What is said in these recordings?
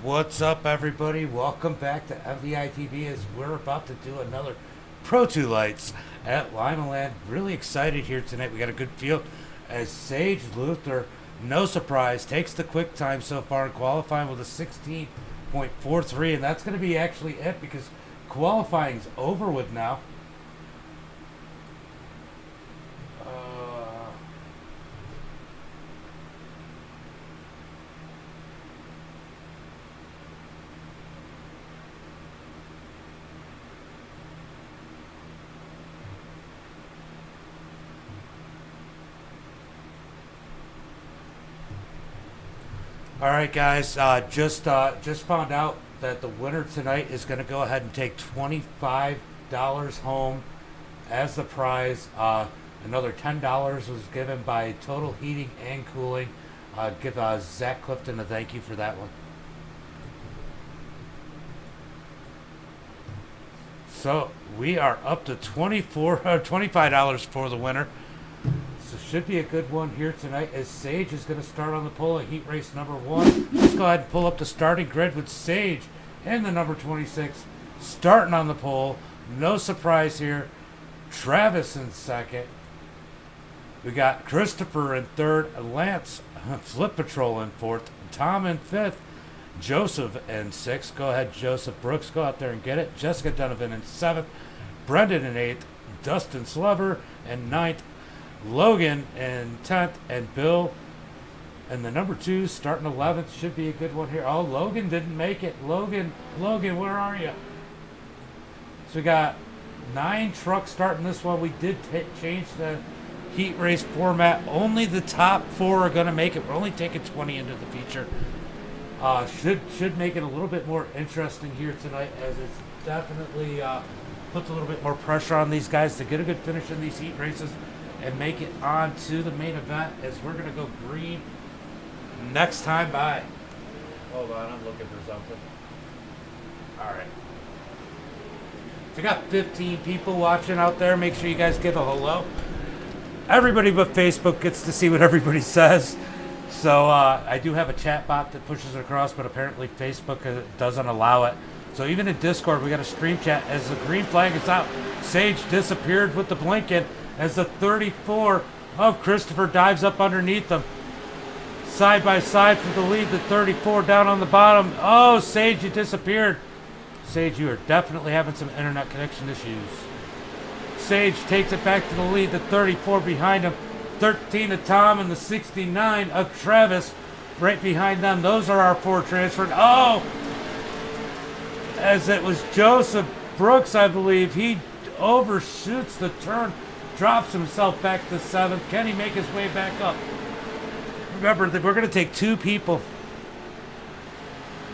What's up, everybody? Welcome back to MDiTV as we're about to do another Pro 2 Lights at Limaland. Really excited here tonight. We got a good field as Sage Luther, no surprise, takes the quick time so far in qualifying with a 16.43, and that's going to be actually it because qualifying's over with now. All right, guys. Just found out that the winner tonight is going to go ahead and take $25 home as the prize. Another $10 was given by Total Heating and Cooling. Give Zach Clifton a thank you for that one. So we are up to $25 for the winner. So should be a good one here tonight as Sage is going to start on the pole at heat race number 1. Let's go ahead and pull up the starting grid with Sage and the number 26 starting on the pole. No surprise here. Travis in second. We got Christopher in third. Lance Flip Patrol in fourth. Tom in fifth. Joseph in sixth. Go ahead, Joseph Brooks. Go out there and get it. Jessica Donovan in seventh. Brendan in eighth. Dustin Slover in ninth. Logan in 10th, and Bill and the number 2 starting 11th. Should be a good one here. Oh, Logan didn't make it. Logan, where are you? So we got 9 trucks starting this one. We did change the heat race format. Only the top 4 are going to make it. We're only taking 20 into the feature. Should make it a little bit more interesting here tonight, as it's definitely puts a little bit more pressure on these guys to get a good finish in these heat races and make it on to the main event, as we're going to go green next time by. Hold on, I'm looking for something. All right. So we got 15 people watching out there. Make sure you guys give a hello. Everybody but Facebook gets to see what everybody says. So I do have a chat bot that pushes it across, but apparently Facebook doesn't allow it. So even in Discord, we got a stream chat. As the green flag is out, Sage disappeared with the blinking, as the 34 of Christopher dives up underneath them. Side by side for the lead, the 34 down on the bottom. Oh, Sage, you disappeared. Sage, you are definitely having some internet connection issues. Sage takes it back to the lead, the 34 behind him. 13 of Tom and the 69 of Travis right behind them. Those are our 4 transferred. Oh, as it was Joseph Brooks, I believe. He overshoots the turn. Drops himself back to 7th. Can he make his way back up? Remember that we're going to take 2 people.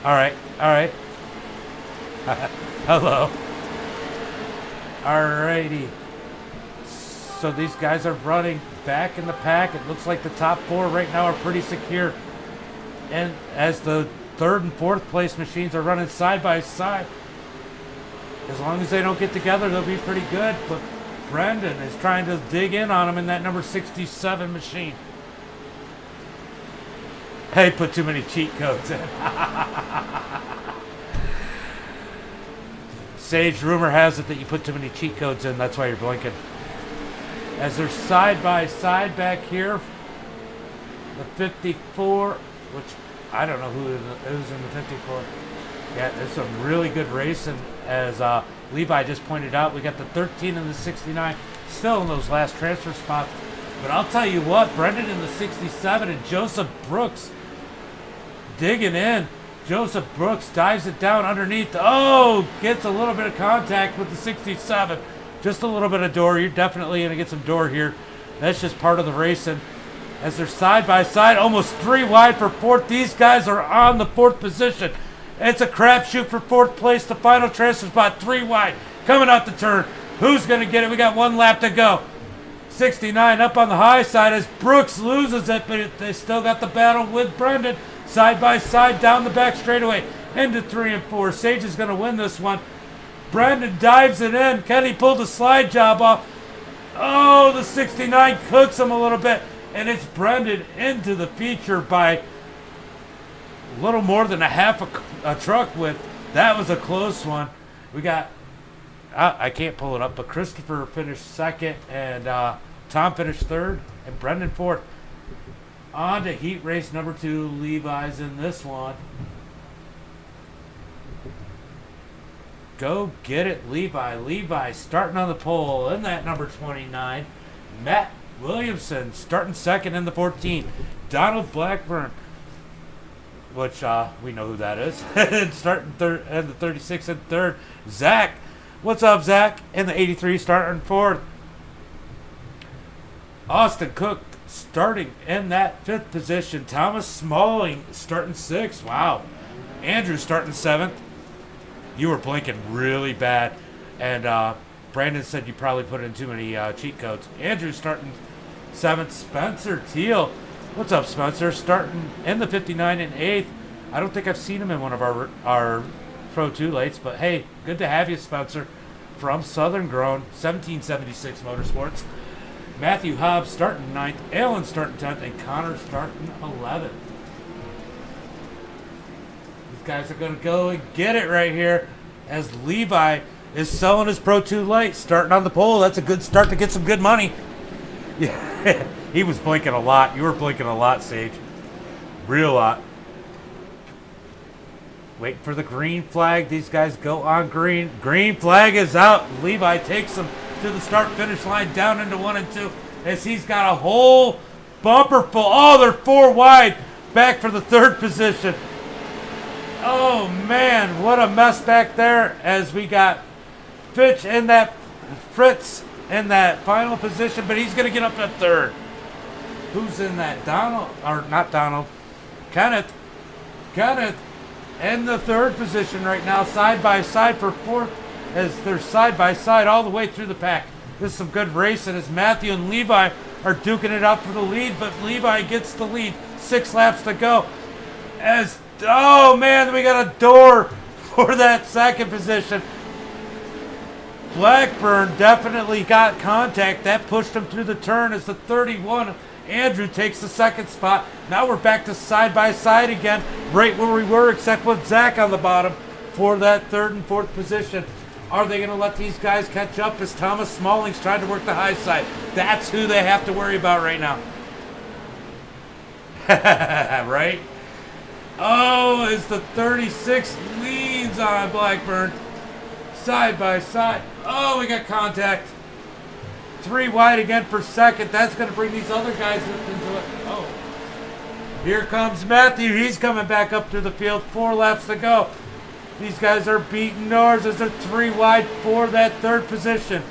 All right. Hello. All righty. So these guys are running back in the pack. It looks like the top 4 right now are pretty secure. And as the 3rd and 4th place machines are running side by side, as long as they don't get together, they'll be pretty good. But Brendan is trying to dig in on him in that number 67 machine. Hey, put too many cheat codes in. Sage, rumor has it that you put too many cheat codes in. That's why you're blinking. As they're side by side back here, the 54, which I don't know who is in the 54. Yeah, there's some really good racing. As Levi just pointed out, we got the 13 and the 69 still in those last transfer spots. But I'll tell you what, Brendan in the 67 and Joseph Brooks digging in. Joseph Brooks dives it down underneath. Oh, gets a little bit of contact with the 67. Just a little bit of door. You're definitely going to get some door here. That's just part of the racing. As they're side by side, almost 3 wide for 4th. These guys are on the 4th position. It's a crapshoot for 4th place. The final transfer spot, 3 wide. Coming out the turn. Who's going to get it? We got 1 lap to go. 69 up on the high side as Brooks loses it, but they still got the battle with Brendan. Side by side down the back straightaway into 3 and 4. Sage is going to win this one. Brendan dives it in. Kenny pulled the slide job off. Oh, the 69 cooks him a little bit. And it's Brendan into the feature by a little more than a half a truck width. That was a close one. We got, I can't pull it up, but Christopher finished second, and Tom finished third, and Brendan fourth. On to heat race number 2. Levi's in this one. Go get it, Levi. Levi starting on the pole in that number 29. Matt Williamson starting second in the 14. Donald Blackburn, which we know who that is, starting third and the 36 and third. Zach, what's up, Zach? In the 83 starting fourth. Austin Cook starting in that 5th position. Thomas Smalling starting 6th. Wow. Andrew starting 7th. You were blinking really bad, and Brandon said you probably put in too many cheat codes. Andrew starting 7th. Spencer Teal, what's up, Spencer? Starting in the 59 and 8th. I don't think I've seen him in one of our Pro 2 lates, but hey, good to have you, Spencer, from Southern Grown, 1776 Motorsports. Matthew Hobbs starting 9th, Alan starting 10th, and Connor starting 11th. Guys are going to go and get it right here as Levi is selling his Pro 2 light, starting on the pole. That's a good start to get some good money. Yeah, he was blinking a lot. You were blinking a lot, Sage. Real lot. Waiting for the green flag. These guys go on green. Green flag is out. Levi takes them to the start-finish line down into 1 and 2 as he's got a whole bumper full. Oh, they're 4 wide. Back for the 3rd position. Oh, man, what a mess back there as we got Fitch in that, Fritz in that final position, but he's going to get up to 3rd. Who's in that? Donald, or not Donald, Kenneth. Kenneth in the 3rd position right now, side by side for 4th, as they're side by side all the way through the pack. This is some good racing as Matthew and Levi are duking it out for the lead, but Levi gets the lead. 6 laps to go as oh man, we got a door for that 2nd position. Blackburn definitely got contact. That pushed him through the turn as the 31. Andrew takes the 2nd spot. Now we're back to side by side again, right where we were, except with Zach on the bottom for that 3rd and 4th position. Are they going to let these guys catch up as Thomas Smalling's trying to work the high side? That's who they have to worry about right now. Right? Oh, as the 36 leads on Blackburn. Side by side. Oh, we got contact. 3 wide again for 2nd. That's going to bring these other guys into it. Oh. Here comes Matthew. He's coming back up to the field. 4 laps to go. These guys are beating Norris as they're 3 wide for that 3rd position.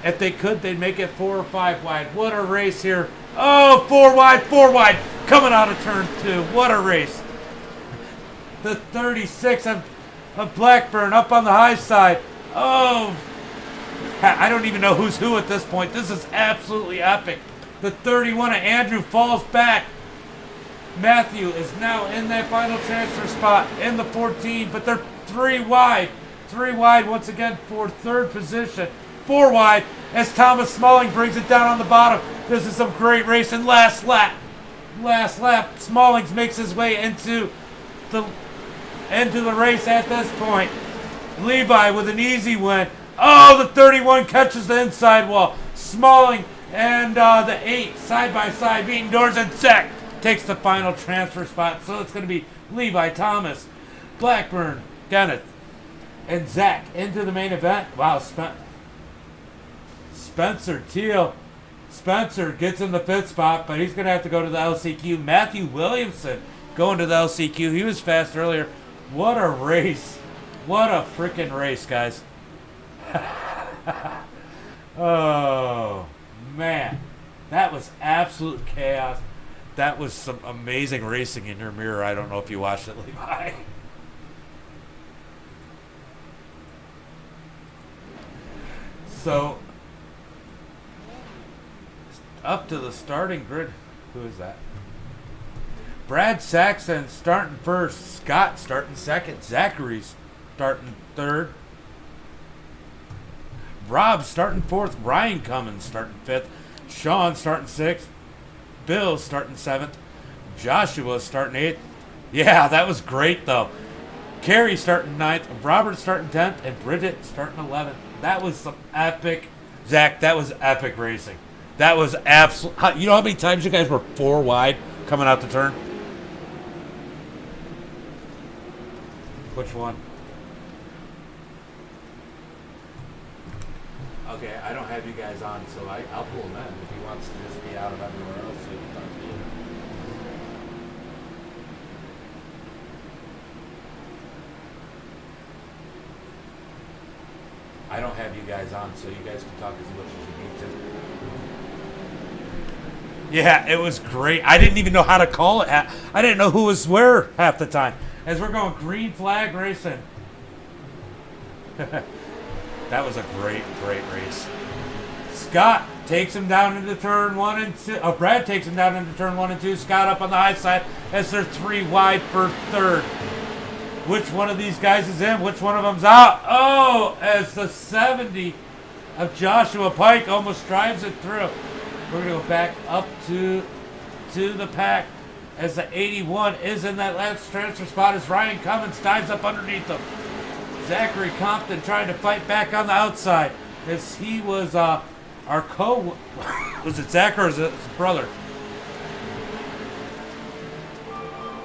If they could, they'd make it 4 or 5 wide. What a race here. Oh, 4 wide, 4 wide. Coming out of turn 2. What a race. The 36 of Blackburn up on the high side. Oh, I don't even know who's who at this point. This is absolutely epic. The 31 of Andrew falls back. Matthew is now in that final transfer spot in the 14, but they're 3 wide. 3 wide once again for 3rd position. 4 wide as Thomas Smalling brings it down on the bottom. This is some great racing. Last lap. Last lap. Smallings makes his way into the race at this point. Levi with an easy win. Oh, the 31 catches the inside wall. Smalling and the 8 side by side beating doors, and Zach takes the final transfer spot. So it's going to be Levi, Thomas, Blackburn, Kenneth, and Zach into the main event. Wow, Spencer Teal. Spencer gets in the 5th spot, but he's going to have to go to the LCQ. Matthew Williamson going to the LCQ. He was fast earlier. What a race. What a freaking race, guys. Oh, man. That was absolute chaos. That was some amazing racing in your mirror. I don't know if you watched it, Levi. So, up to the starting grid. Who is that? Brad Saxon starting 1st. Scott starting 2nd. Zachary's starting 3rd. Rob starting 4th. Ryan Cummins starting 5th. Sean starting 6th. Bill starting 7th. Joshua starting 8th. Yeah, that was great though. Carrie starting 9th, Robert starting 10th, and Bridget starting 11th. That was some epic, Zach, that was epic racing. That was absolute. You know how many times you guys were 4 wide coming out the turn? Which one? Okay, I don't have you guys on, so I'll pull him in if he wants to just be out of everywhere else so he can talk to you. I don't have you guys on, so you guys can talk as much as you need to. Yeah, it was great. I didn't even know how to call it. I didn't know who was where half the time. As we're going green flag racing. That was a great, great race. Scott takes him down into turn 1 and 2. Oh, Brad takes him down into turn 1 and 2. Scott up on the high side as they're 3 wide for third. Which one of these guys is in? Which one of them's out? Oh, as the 70 of Joshua Pike almost drives it through. We're going to go back up to the pack as the 81 is in that last transfer spot as Ryan Cummins dives up underneath them. Zachary Compton trying to fight back on the outside as he was our was it Zach or is it his brother?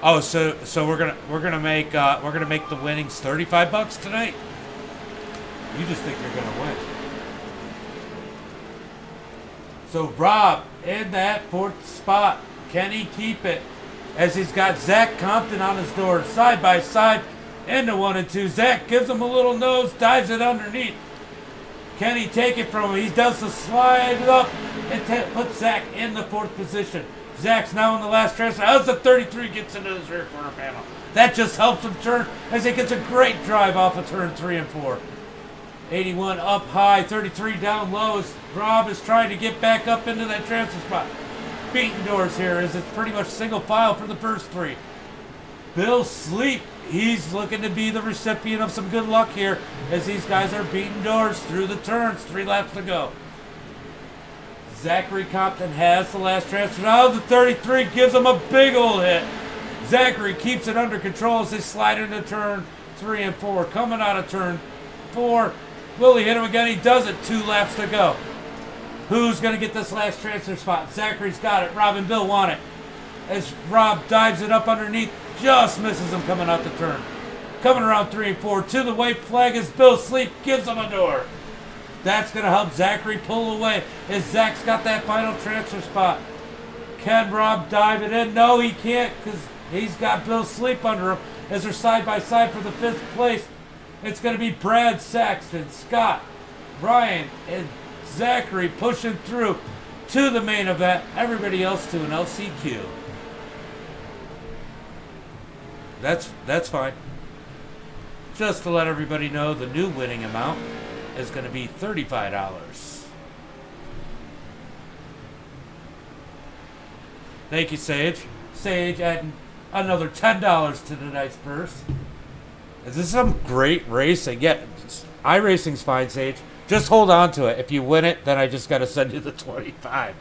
Oh, so we're gonna make the winnings $35 tonight. You just think you're gonna win. So Rob in that 4th spot, can he keep it? As he's got Zach Compton on his door, side by side into 1 and 2. Zach gives him a little nose, dives it underneath. Can he take it from him? He does the slide up and puts Zach in the 4th position. Zach's now in the last transfer. As the 33 gets into his rear corner panel. That just helps him turn as he gets a great drive off of turn 3 and 4. 81 up high, 33 down low as Rob is trying to get back up into that transfer spot. Beating doors here as it's pretty much single file for the first 3. Bill Sleep, he's looking to be the recipient of some good luck here as these guys are beating doors through the turns. 3 laps to go. Zachary Compton has the last transfer. Now the 33 gives him a big old hit. Zachary keeps it under control as they slide into turn 3 and 4. Coming out of turn 4. Will he hit him again? He does it. 2 laps to go. Who's going to get this last transfer spot? Zachary's got it. Rob and Bill want it. As Rob dives it up underneath, just misses him coming out the turn. Coming around 3 and 4 to the white flag as Bill Sleep gives him a door. That's going to help Zachary pull away as Zach's got that final transfer spot. Can Rob dive it in? No, he can't because he's got Bill Sleep under him as they're side by side for the 5th place. It's going to be Brad Saxton, Scott, Ryan, and Zachary pushing through to the main event. Everybody else to an LCQ. That's fine. Just to let everybody know, the new winning amount is going to be $35. Thank you, Sage. Sage adding another $10 to tonight's purse. This is some great racing. Yeah, iRacing's fine, Sage. Just hold on to it. If you win it, then I just got to send you the 25.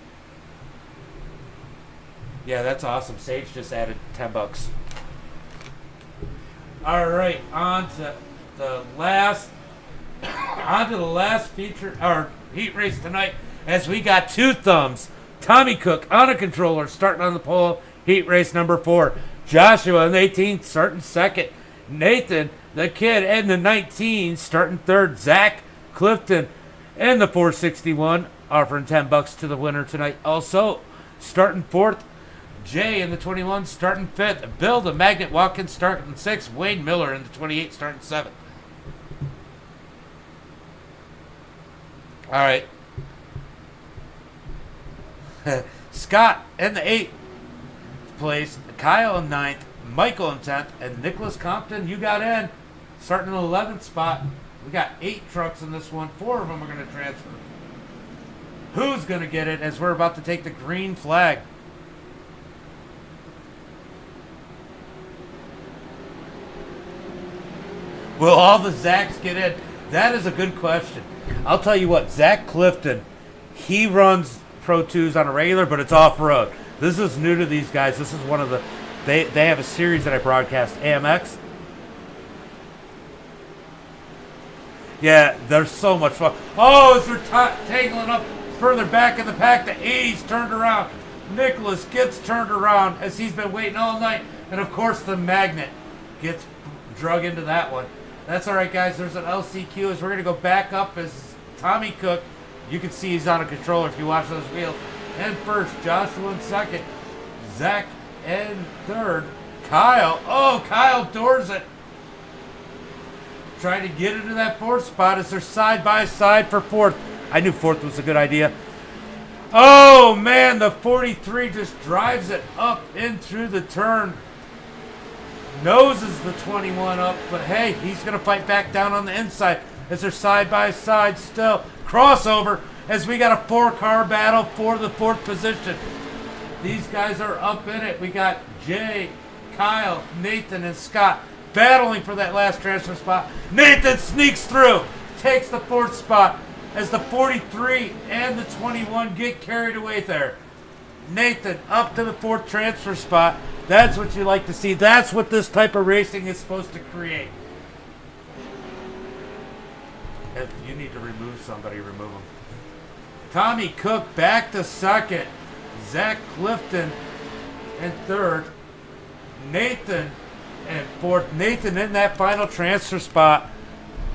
Yeah, that's awesome. Sage just added $10. All right, on to the last feature or heat race tonight. As we got 2 thumbs, Tommy Cook on a controller starting on the pole. Heat race number 4. Joshua in the 18 starting 2nd. Nathan the kid in the 19 starting 3rd. Zach Clifton in the 461 offering $10 to the winner tonight. Also starting 4th. Jay in the 21 starting 5th. Bill the Magnet Watkins starting 6th. Wayne Miller in the 28 starting 7th. All right. Scott in the 8th place. Kyle in 9th. Michael in 10th. And Nicholas Compton, you got in. Starting in the 11th spot. We got 8 trucks in this one. 4 of them are going to transfer. Who's going to get it as we're about to take the green flag? Will all the Zachs get in? That is a good question. I'll tell you what, Zach Clifton, he runs Pro 2s on a regular, but it's off-road. This is new to these guys. This is one of the They have a series that I broadcast, AMX. Yeah, they're so much fun. Oh, as they're tangling up further back in the pack, the 80s turned around. Nicholas gets turned around as he's been waiting all night. And of course the magnet gets drug into that one. That's all right, guys. There's an LCQ as we're going to go back up as Tommy Cook. You can see he's on a controller if you watch those wheels. And first, Joshua in second. Zach in third. Kyle. Oh, Kyle doors it. Trying to get into that fourth spot as they're side by side for fourth. I knew fourth was a good idea. Oh, man, the 43 just drives it up in through the turn. Noses the 21 up, but hey, he's going to fight back down on the inside as they're side by side still. Crossover as we got a 4-car battle for the fourth position. These guys are up in it. We got Jay, Kyle, Nathan, and Scott battling for that last transfer spot. Nathan sneaks through, takes the fourth spot as the 43 and the 21 get carried away there. Nathan up to the fourth transfer spot. That's what you like to see. That's what this type of racing is supposed to create. If you need to remove somebody, remove them. Tommy Cook back to second. Zach Clifton in third. Nathan in fourth. Nathan in that final transfer spot.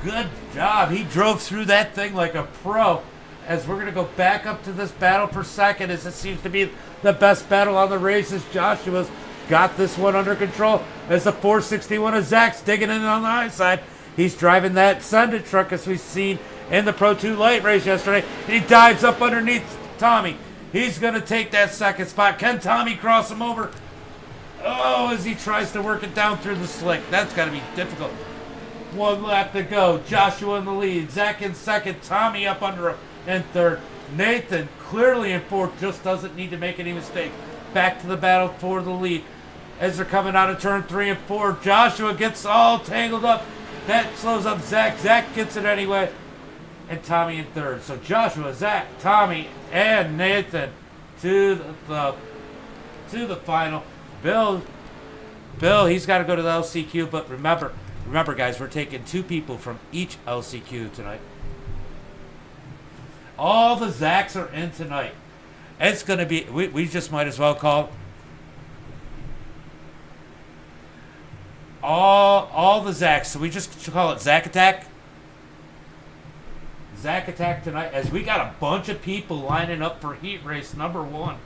Good job. He drove through that thing like a pro. As we're going to go back up to this battle for second, as it seems to be the best battle on the race, as Joshua's got this one under control. As the 461 of Zach's digging in on the high side. He's driving that Sundit truck as we've seen in the Pro 2 Light race yesterday. And he dives up underneath Tommy. He's going to take that second spot. Can Tommy cross him over? Oh, as he tries to work it down through the slick. That's got to be difficult. One lap to go. Joshua in the lead. Zach in second. Tommy up under him in third. Nathan clearly in fourth. Just doesn't need to make any mistakes. Back to the battle for the lead. As they're coming out of turn 3 and 4. Joshua gets all tangled up. That slows up Zach. Zach gets it anyway. And Tommy in third. So Joshua, Zach, Tommy, and Nathan to the final. Bill, he's got to go to the LCQ. But remember, guys, we're taking 2 people from each LCQ tonight. All the Zachs are in tonight. It's going to be, we just might as well call all the Zachs. So we just call it Zach Attack. Zach Attack tonight, as we got a bunch of people lining up for heat race number 1.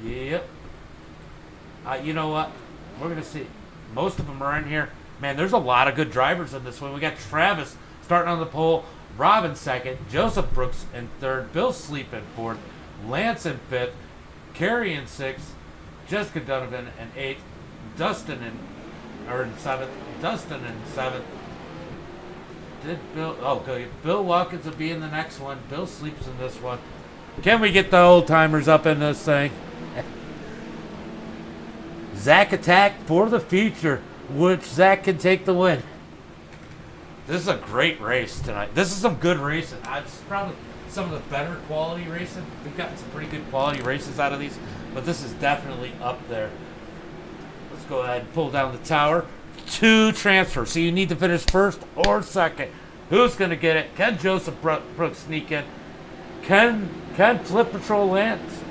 Yep. You know what? We're going to see. Most of them are in here. Man, there's a lot of good drivers in this one. We got Travis starting on the pole. Rob in second. Joseph Brooks in third. Bill Sleep in fourth. Lance in fifth. Carrie in sixth. Jessica Donovan in eighth. Dustin in seventh. Dustin in seventh. Bill Watkins will be in the next one. Bill Sleeps in this one. Can we get the old timers up in this thing? Zach Attack for the future, which Zach can take the win. This is a great race tonight. This is some good racing. It's probably some of the better quality racing. We've gotten some pretty good quality races out of these, but this is definitely up there. Let's go ahead and pull down the tower. 2 transfers, so you need to finish first or second. Who's going to get it? Can Joseph Brooks sneak in? Can Flip Patrol Lance?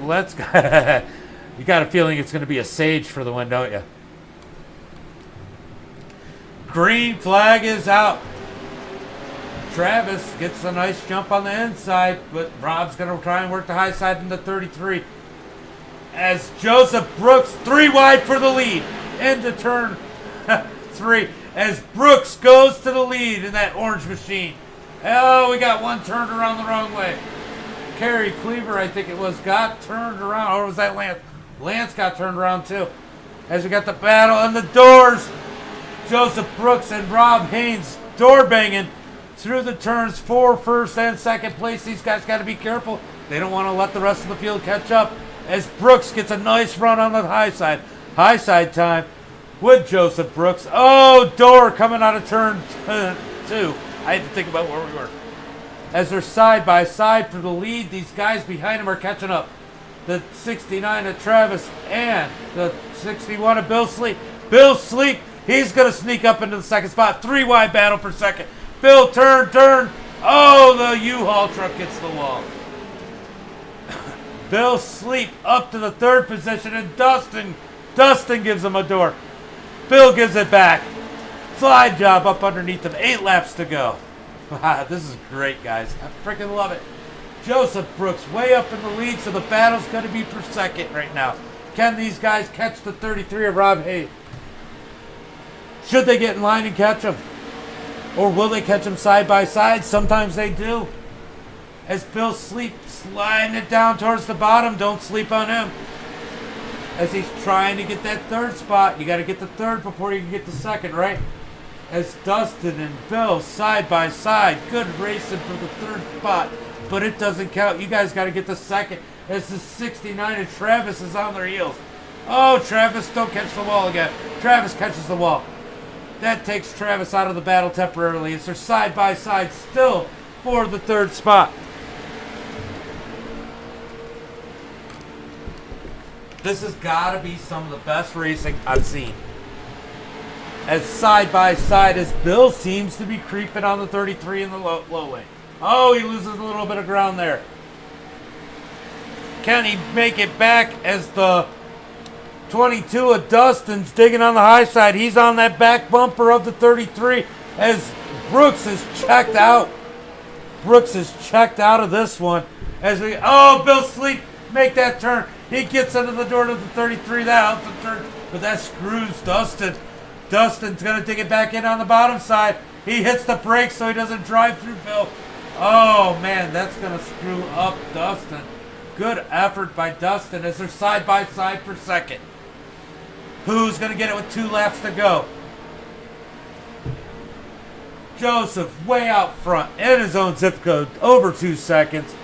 Let's go. You got a feeling it's going to be a Sage for the win, don't you? Green flag is out. Travis gets a nice jump on the inside, but Rob's going to try and work the high side in the 33. As Joseph Brooks, 3 wide for the lead into turn 3. As Brooks goes to the lead in that orange machine. Oh, we got one turned around the wrong way. Kerry Cleaver, I think it was, got turned around. Or was that Lance? Lance got turned around too. As we got the battle and the doors. Joseph Brooks and Rob Haynes door banging through the turns for first and second place. These guys got to be careful. They don't want to let the rest of the field catch up. As Brooks gets a nice run on the high side. High side time with Joseph Brooks. Oh, door coming out of turn 2. I had to think about where we were. As they're side by side for the lead, these guys behind him are catching up. the 69 of Travis, and the 61 of Bill Sleep. Bill Sleep, he's going to sneak up into the second spot. 3 wide battle for second. Bill, turn. Oh, the U-Haul truck gets the wall. Bill Sleep up to the third position, and Dustin gives him a door. Bill gives it back. Slide job up underneath him. 8 laps to go. Wow, this is great, guys. I freaking love it. Joseph Brooks way up in the lead, so the battle's going to be for second right now. Can these guys catch the 33 of Rob Hayes? Should they get in line and catch him? Or will they catch him side by side? Sometimes they do. As Bill Sleep sliding it down towards the bottom, don't sleep on him. As he's trying to get that third spot, you got to get the third before you can get the second, right? As Dustin and Bill side by side, good racing for the third spot, but it doesn't count. You guys got to get the second. As the 69 and Travis is on their heels. Oh, Travis, don't catch the wall again. Travis catches the wall. That takes Travis out of the battle temporarily. As they're side by side still for the third spot. This has got to be some of the best racing I've seen. As side by side, as Bill seems to be creeping on the 33 in the low way. Oh, he loses a little bit of ground there. Can he make it back as the 22 of Dustin's digging on the high side? He's on that back bumper of the 33 as Brooks is checked out. Brooks is checked out of this one. Oh, Bill Sleep, make that turn. He gets under the door to the 33. That helps him turn, but that screws Dustin. Dustin's going to dig it back in on the bottom side. He hits the brakes so he doesn't drive through Bill. Oh, man, that's going to screw up Dustin. Good effort by Dustin as they're side by side for second. Who's going to get it with 2 laps to go? Joseph way out front in his own zip code, over 2 seconds.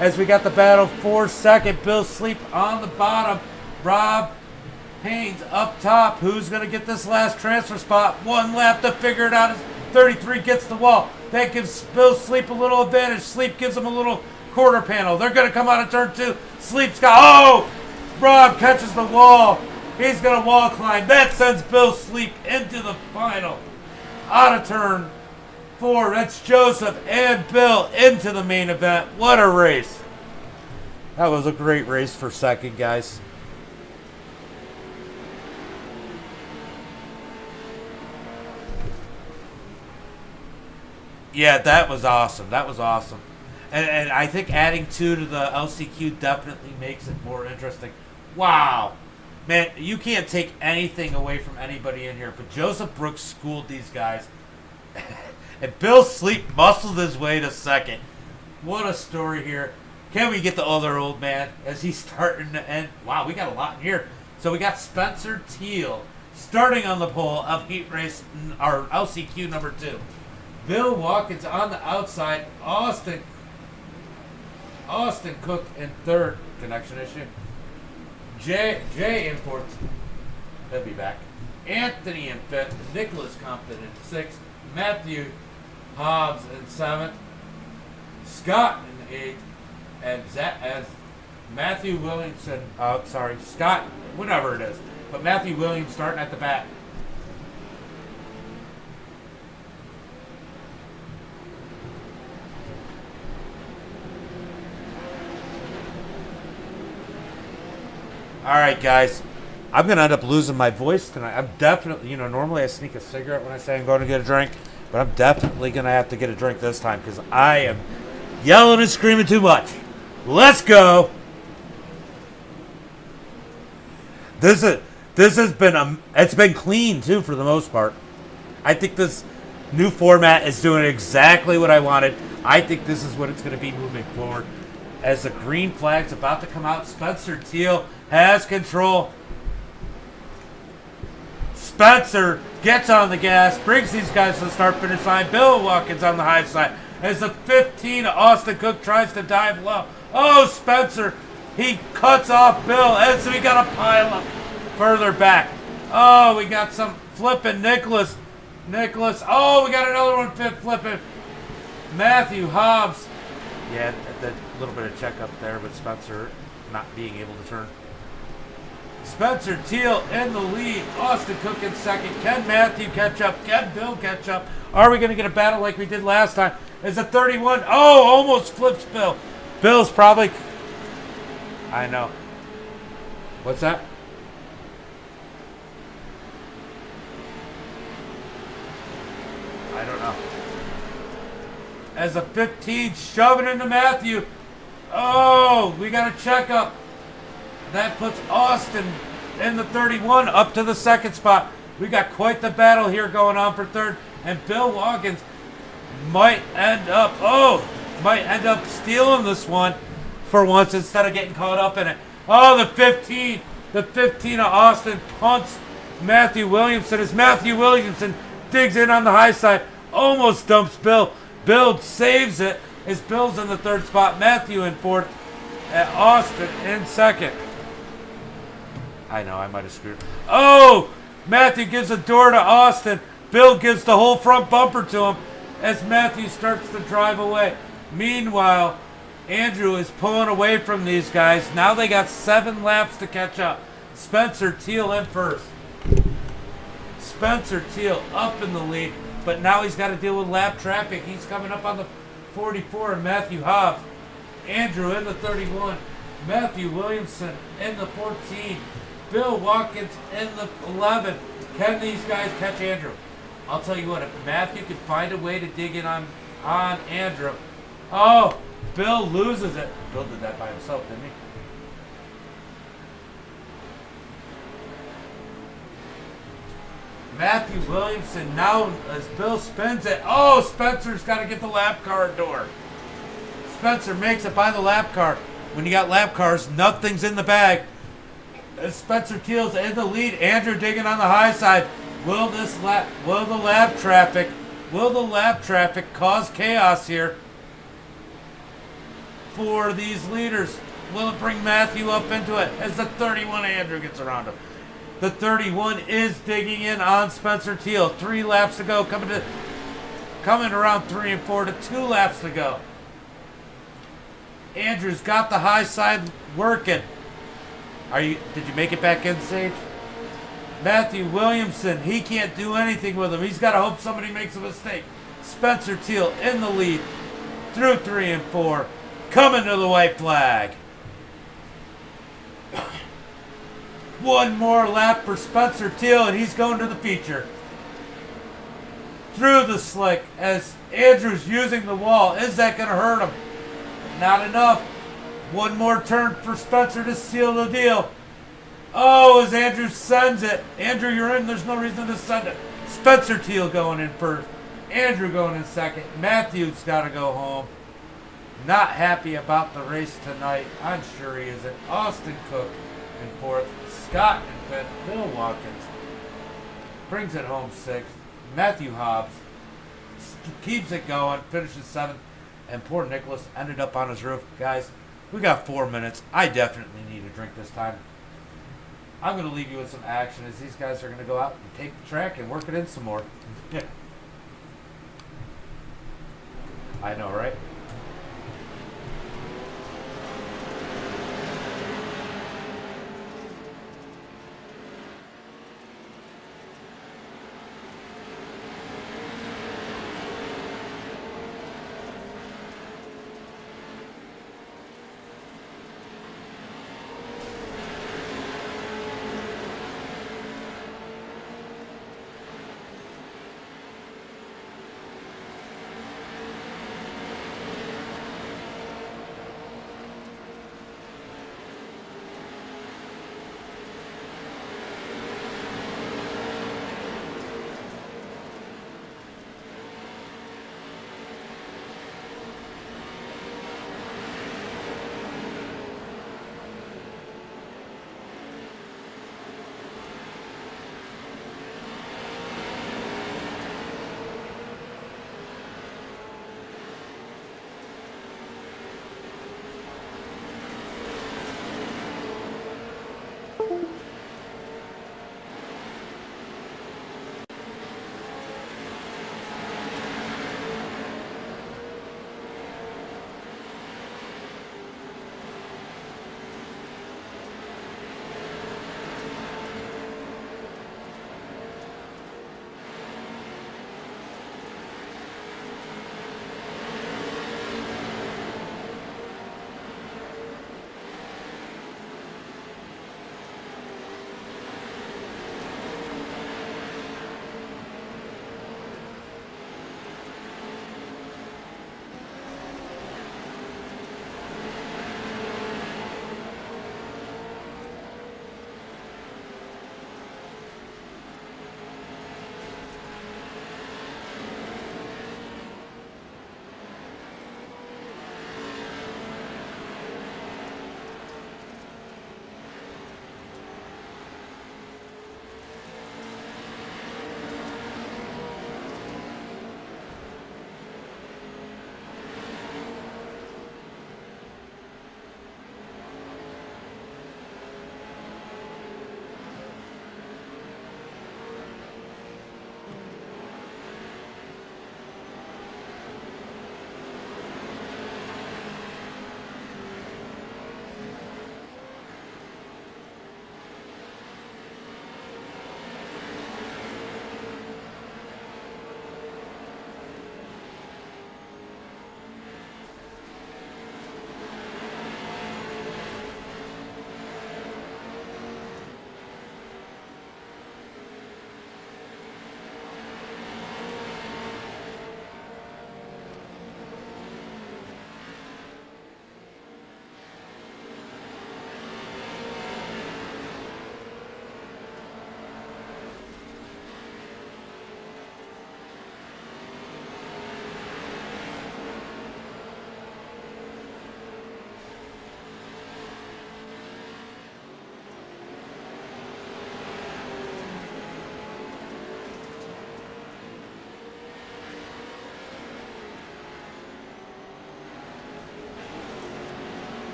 As we got the battle for second, Bill Sleep on the bottom. Rob Haynes up top. Who's going to get this last transfer spot? 1 lap to figure it out as 33 gets the wall. That gives Bill Sleep a little advantage. Sleep gives him a little quarter panel. They're going to come out of turn 2. Sleep's got, oh! Rob catches the wall. He's going to wall climb. That sends Bill Sleep into the final. Out of turn 4. That's Joseph and Bill into the main event. What a race. That was a great race for second, guys. Yeah, that was awesome. That was awesome. And I think adding 2 to the LCQ definitely makes it more interesting. Wow. Man, you can't take anything away from anybody in here, but Joseph Brooks schooled these guys. And Bill Sleep muscled his way to second. What a story here. Can we get the other old man as he's starting to end? Wow, we got a lot in here. So we got Spencer Teal starting on the pole of heat race, our LCQ number 2. Bill Watkins on the outside. Austin Cook in third. Connection issue. Jay in fourth. He'll be back. Anthony in fifth. Nicholas Compton in sixth. Matthew Hobbs in seventh. Scott in eighth. And as Matthew Williamson, Scott, whatever it is. But Matthew Williams starting at the back. All right, guys. I'm going to end up losing my voice tonight. I'm definitely, normally I sneak a cigarette when I say I'm going to get a drink, but I'm definitely going to have to get a drink this time because I am yelling and screaming too much. Let's go. This has been, it's been clean too for the most part. I think this new format is doing exactly what I wanted. I think this is what it's going to be moving forward. As the green flag's about to come out, Spencer Teal has control. Spencer gets on the gas, brings these guys to the start-finish line. Bill Watkins on the high side. As the 15, Austin Cook tries to dive low. Oh, Spencer, he cuts off Bill. As we got a pile up further back. Oh, we got some flipping Nicholas. Oh, we got another one flipping. Matthew Hobbs. Yeah, a little bit of checkup there with Spencer. not being able to turn. Spencer Teal in the lead. Austin Cook in second. Can Matthew catch up? Can Bill catch up? Are we going to get a battle like we did last time? Is it 31? Oh, almost flips Bill. Bill's probably... I know. What's that? I don't know. As a 15 shoving into Matthew. Oh, we got a checkup. That puts Austin in the 31 up to the second spot. We got quite the battle here going on for third. And Bill Watkins might end up stealing this one for once instead of getting caught up in it. Oh, the 15 of Austin punts Matthew Williamson as Matthew Williamson digs in on the high side, almost dumps Bill. Bill saves it as Bill's in the third spot, Matthew in fourth, and Austin in second. I know, I might have screwed. Oh, Matthew gives a door to Austin. Bill gives the whole front bumper to him as Matthew starts to drive away. Meanwhile, Andrew is pulling away from these guys. Now they got 7 laps to catch up. Spencer Teal in first. Spencer Teal up in the lead, but now he's got to deal with lap traffic. He's coming up on the 44, and Matthew Hobbs. Andrew in the 31. Matthew Williamson in the 14. Bill Watkins in the 11. Can these guys catch Andrew? I'll tell you what, if Matthew could find a way to dig in on Andrew. Oh, Bill loses it. Bill did that by himself, didn't he? Matthew Williamson now as Bill spins it. Oh, Spencer's got to get the lap car door. Spencer makes it by the lap car. When you got lap cars, nothing's in the bag. As Spencer Teal's in the lead, Andrew digging on the high side. Will the lap traffic cause chaos here for these leaders? Will it bring Matthew up into it as the 31 Andrew gets around him? The 31 is digging in on Spencer Teal. 3 laps to go, coming around 3 and 4 to 2 laps to go. Andrew's got the high side working. Did you make it back in, Sage? Matthew Williamson, he can't do anything with him. He's got to hope somebody makes a mistake. Spencer Teal in the lead through 3 and 4. Coming to the white flag. One more lap for Spencer Teal, and he's going to the feature. Through the slick as Andrew's using the wall. Is that going to hurt him? Not enough. One more turn for Spencer to seal the deal. Oh, as Andrew sends it. Andrew, you're in. There's no reason to send it. Spencer Teal going in first. Andrew going in second. Matthew's got to go home. Not happy about the race tonight. I'm sure he isn't. Austin Cook in fourth. Scott in fifth. Bill Watkins brings it home sixth. Matthew Hobbs keeps it going. Finishes seventh. And poor Nicholas ended up on his roof. Guys, we got 4 minutes. I definitely need a drink this time. I'm going to leave you with some action as these guys are going to go out and take the track and work it in some more. I know, right?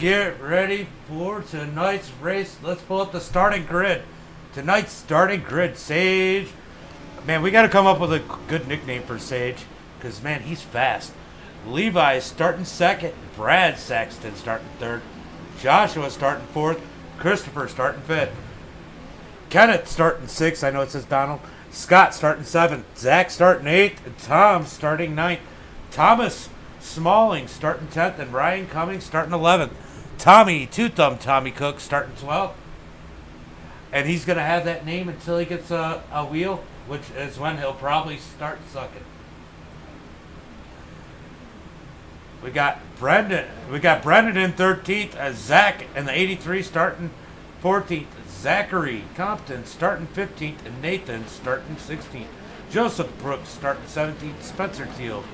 get ready for tonight's race. Let's pull up the starting grid. Tonight's starting grid, Sage. Man, we got to come up with a good nickname for Sage, because, man, he's fast. Levi starting second. Brad Saxton starting third. Joshua starting fourth. Christopher starting fifth. Kenneth starting sixth. I know it says Donald. Scott starting seventh. Zach starting eighth. And Tom starting ninth. Thomas Smalling starting 10th. And Ryan Cummings starting 11th. Tommy, Two-Thumb Tommy Cook starting 12th. And he's going to have that name until he gets a wheel, which is when he'll probably start sucking. We got Brendan. We got Brendan in 13th. Zach in the 83 starting 14th. Zachary Compton starting 15th. And Nathan starting 16th. Joseph Brooks starting 17th. Spencer Teal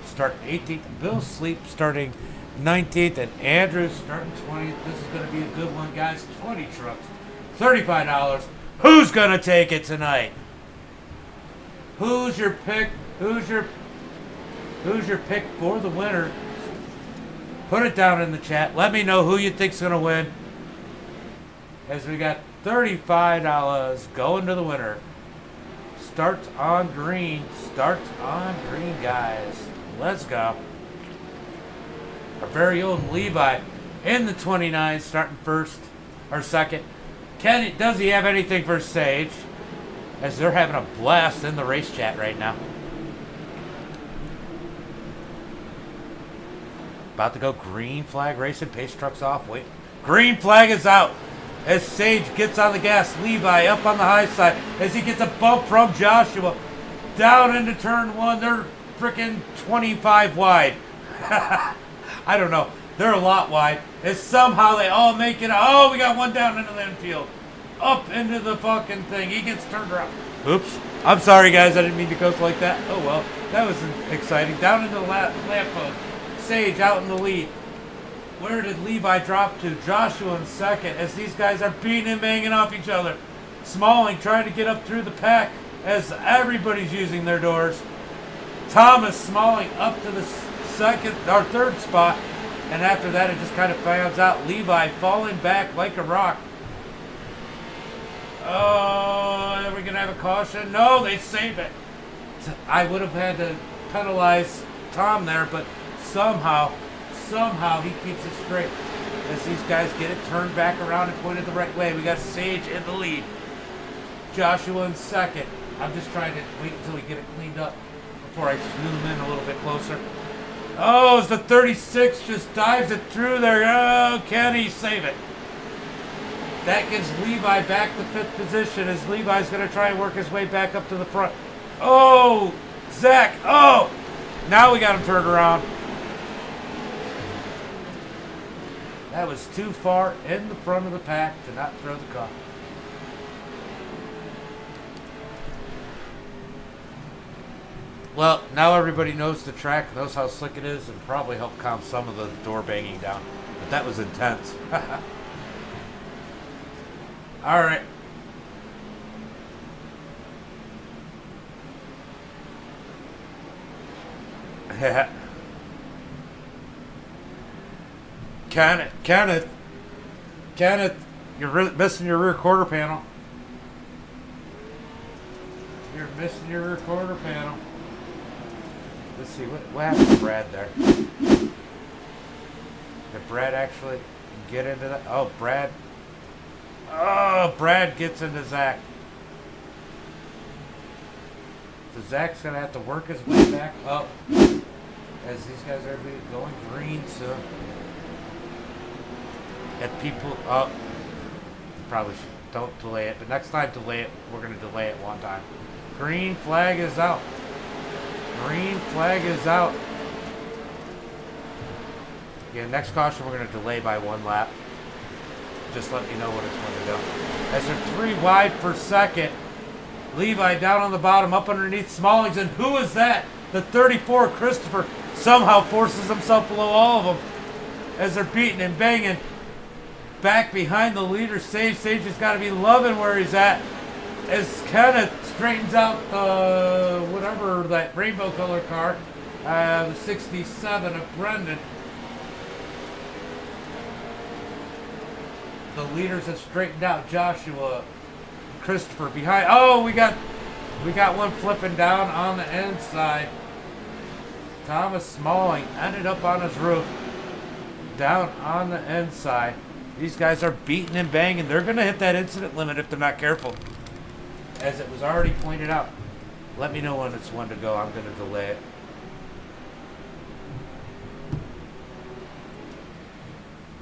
starting 18th. Bill Sleep starting 19th. And Andrew starting 20th. This is going to be a good one, guys. 20 trucks. $35. Who's going to take it tonight? Who's your pick? Who's your pick for the winner? Put it down in the chat. Let me know who you think's going to win. As we got $35 going to the winner. Starts on green. Starts on green, guys. Let's go. Our very own Levi in the 29, starting first or second. Does he have anything for Sage? As they're having a blast in the race chat right now. About to go green flag racing. Pace truck's off. Wait. Green flag is out. As Sage gets on the gas. Levi up on the high side. As he gets a bump from Joshua. Down into turn one. They're freaking 25 wide. I don't know. They're a lot wide. As somehow they all make it. Oh, we got one down into the infield. Up into the fucking thing. He gets turned around. Oops. I'm sorry, guys. I didn't mean to coach like that. Oh, well. That was exciting. Down into the lamppost. Sage out in the lead. Where did Levi drop to? Joshua in second. As these guys are beating and banging off each other. Smalling trying to get up through the pack. As everybody's using their doors. Thomas Smalling up to the third spot. And after that, it just kind of fans out. Levi falling back like a rock. Oh, are we going to have a caution? No, they save it. I would have had to penalize Tom there, but somehow he keeps it straight. As these guys get it turned back around and pointed the right way. We got Sage in the lead. Joshua in second. I'm just trying to wait until we get it cleaned up before I zoom in a little bit closer. Oh, as the 36 just dives it through there. Oh, can he save it? That gives Levi back to fifth position as Levi's going to try and work his way back up to the front. Oh, Zach. Oh, now we got him turned around. That was too far in the front of the pack to not throw the car. Well, now everybody knows the track, knows how slick it is, and probably help calm some of the door banging down. But that was intense. All right. Kenneth, you're missing your rear quarter panel. You're missing your rear quarter panel. Let's see, what happened to Brad there? Did Brad actually get into that? Oh, Brad. Oh, Brad gets into Zach. So Zach's going to have to work his way back up as these guys are going green soon. And people, probably don't delay it, but next time delay it, we're going to delay it one time. Green flag is out. Green flag is out. Yeah, next caution we're going to delay by one lap. Just let me know when it's going to go. As they're 3 wide for second. Levi down on the bottom, up underneath Smallings. And who is that? The 34, Christopher, somehow forces himself below all of them. As they're beating and banging. Back behind the leader, Sage. Sage has got to be loving where he's at. As Kenneth straightens out whatever that rainbow color car, the 67 of Brendan. the leaders have straightened out. Joshua, Christopher behind. Oh, we got one flipping down on the inside. Thomas Smalling ended up on his roof, down on the inside. These guys are beating and banging. They're going to hit that incident limit if they're not careful, as it was already pointed out. Let me know when it's one to go. I'm going to delay it.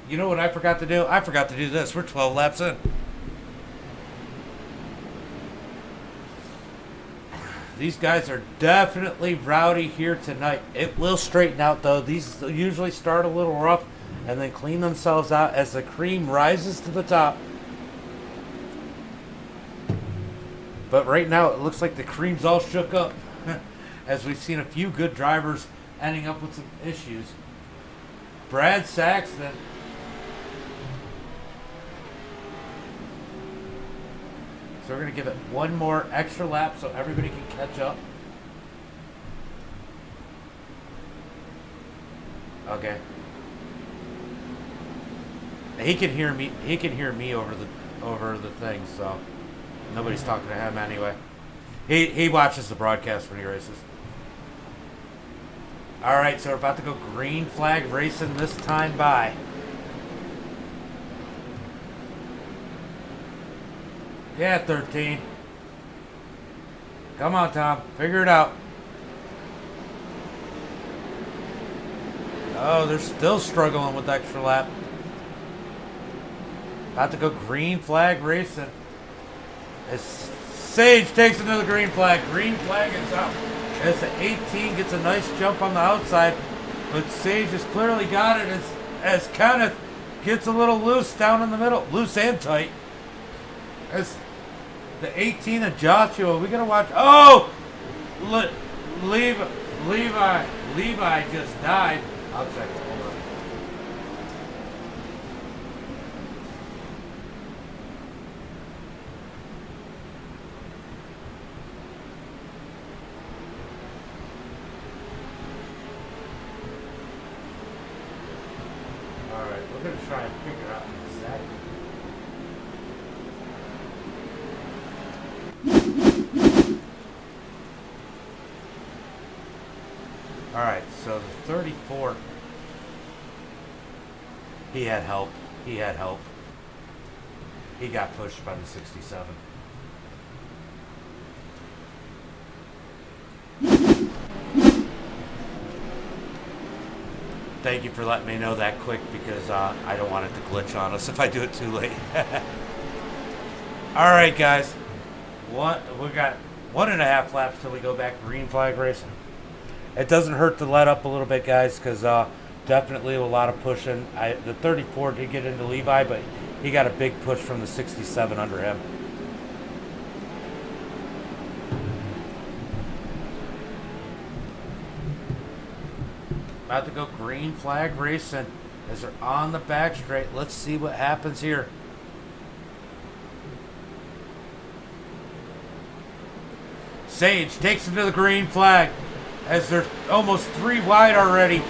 You know what I forgot to do? I forgot to do this. We're 12 laps in. These guys are definitely rowdy here tonight. It will straighten out, though. These usually start a little rough and then clean themselves out as the cream rises to the top. But right now, it looks like the cream's all shook up, as we've seen a few good drivers ending up with some issues. Brad Saxton. So we're going to give it one more extra lap so everybody can catch up. Okay. He can hear me. He can hear me over the thing, so nobody's talking to him anyway. He watches the broadcast when he races. All right, so we're about to go green flag racing this time by. Yeah, 13. Come on, Tom. Figure it out. Oh, they're still struggling with extra lap. About to go green flag racing. As Sage takes another green flag. Green flag is out. As the 18 gets a nice jump on the outside. But Sage has clearly got it as Kenneth gets a little loose down in the middle. Loose and tight. As the 18 of Joshua, we gotta watch. Oh, Levi just died. I'll check it. Hold on. All right, we're gonna try and figure out exactly. All right, so the 34, he had help. He got pushed by the 67. Thank you for letting me know that quick, because I don't want it to glitch on us if I do it too late. All right, guys. We got 1.5 laps till we go back green flag racing. It doesn't hurt to let up a little bit, guys, because definitely a lot of pushing. The 34 did get into Levi, but he got a big push from the 67 under him. About to go green flag racing as they're on the back straight. Let's see what happens here. Sage takes him to the green flag as they're almost 3 wide already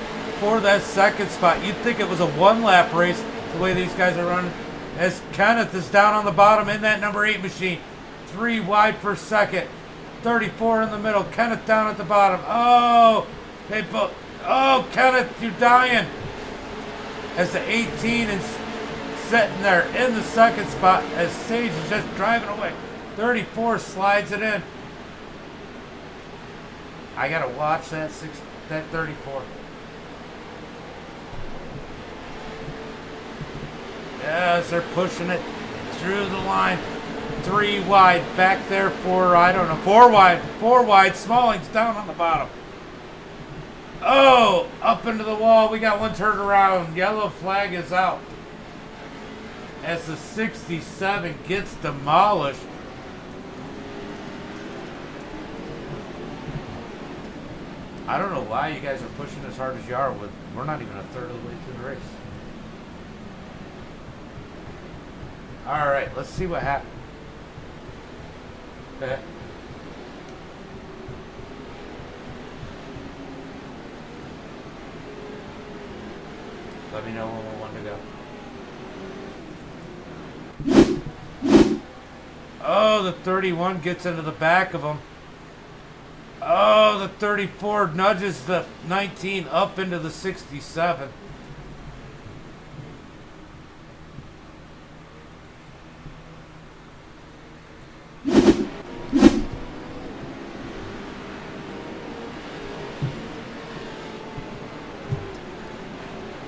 for that second spot. You'd think it was a 1-lap race the way these guys are running, as Kenneth is down on the bottom in that number 8 machine. 3 wide for second. 34 in the middle. Kenneth down at the bottom. Oh, they both. Oh, Kenneth, you're dying. As the 18 is sitting there in the second spot as Sage is just driving away. 34 slides it in. I gotta watch that 34. Yes, they're pushing it through the line. 3 wide back there for, I don't know, 4 wide. 4 wide. Smalling's down on the bottom. Oh, up into the wall. We got one turned around. Yellow flag is out as the 67 gets demolished. I don't know why you guys are pushing as hard as you are. We're not even a third of the way through the race. All right, let's see what happens. Okay. Let me know when we want to go. Oh, the 31 gets into the back of him. Oh, the 34 nudges the 19 up into the 67.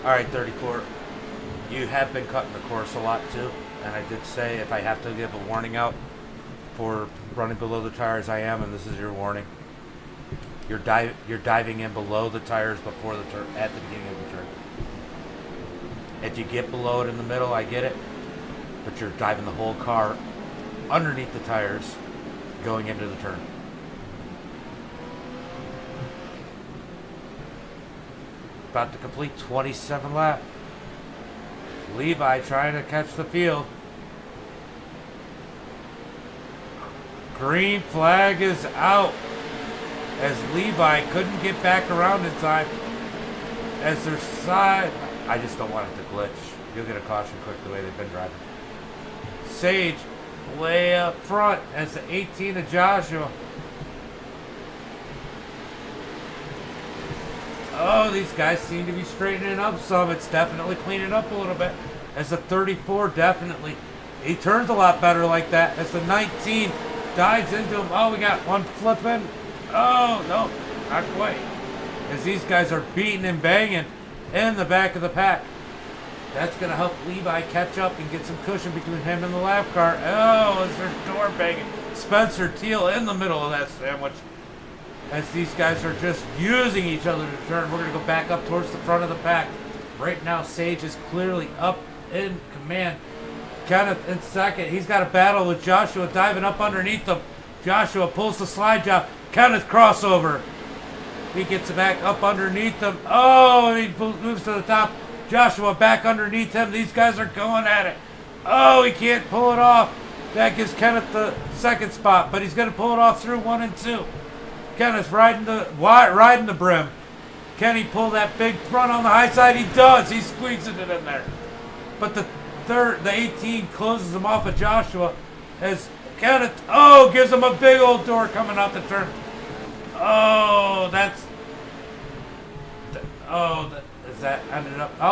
All right, 34. You have been cutting the course a lot too, and I did say if I have to give a warning out for running below the tires, I am, and this is your warning. You're diving in below the tires before the turn, at the beginning of the turn. If you get below it in the middle, I get it, but you're diving the whole car underneath the tires going into the turn. About to complete 27 laps. Levi trying to catch the field. Green flag is out as Levi couldn't get back around in time as their side. I just don't want it to glitch. You'll get a caution quick the way they've been driving. Sage way up front as the 18 of Joshua. Oh, these guys seem to be straightening up some. It's definitely cleaning up a little bit. As the 34 definitely. He turns a lot better like that. As the 19 dives into him. Oh, we got one flipping. Oh, no, not quite. As these guys are beating and banging in the back of the pack. That's going to help Levi catch up and get some cushion between him and the lap car. Oh, as their door banging. Spencer Teal in the middle of that sandwich. As these guys are just using each other to turn. We're going to go back up towards the front of the pack. Right now, Sage is clearly up in command. Kenneth in second. He's got a battle with Joshua diving up underneath him. Joshua pulls the slide job. Kenneth crossover. He gets back up underneath him. Oh, and he moves to the top. Joshua back underneath him. These guys are going at it. Oh, he can't pull it off. That gives Kenneth the second spot, but he's going to pull it off through 1 and 2. Kenneth riding the brim. Can he pull that big front on the high side? He does. He's squeezing it in there. But the 18 closes him off of Joshua as Kenneth, gives him a big old door coming out the turn.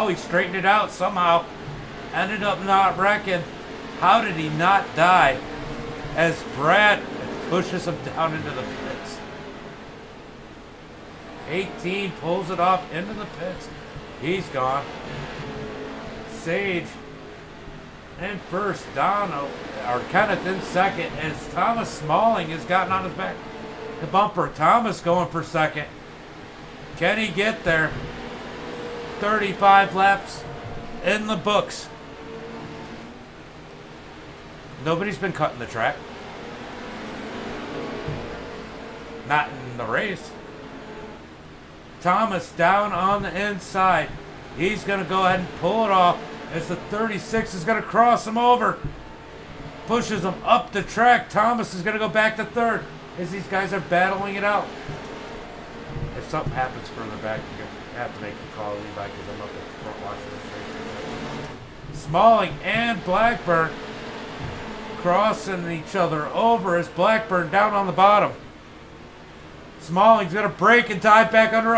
He straightened it out somehow. Ended up not wrecking. How did he not die? As Brad pushes him down into the pits. 18 pulls it off into the pits. He's gone. Sage in first. Kenneth in second as Thomas Smalling has gotten on his back. The bumper. Thomas going for second. Can he get there? 35 laps in the books. Nobody's been cutting the track. Not in the race. Thomas down on the inside. He's going to go ahead and pull it off as the 36 is going to cross him over. Pushes him up the track. Thomas is going to go back to third as these guys are battling it out. If something happens further back, you're going to have to make the call, Levi, because I'm up at the front watching this race. Smalling and Blackburn crossing each other over as Blackburn down on the bottom. Smalling's going to break and dive back under.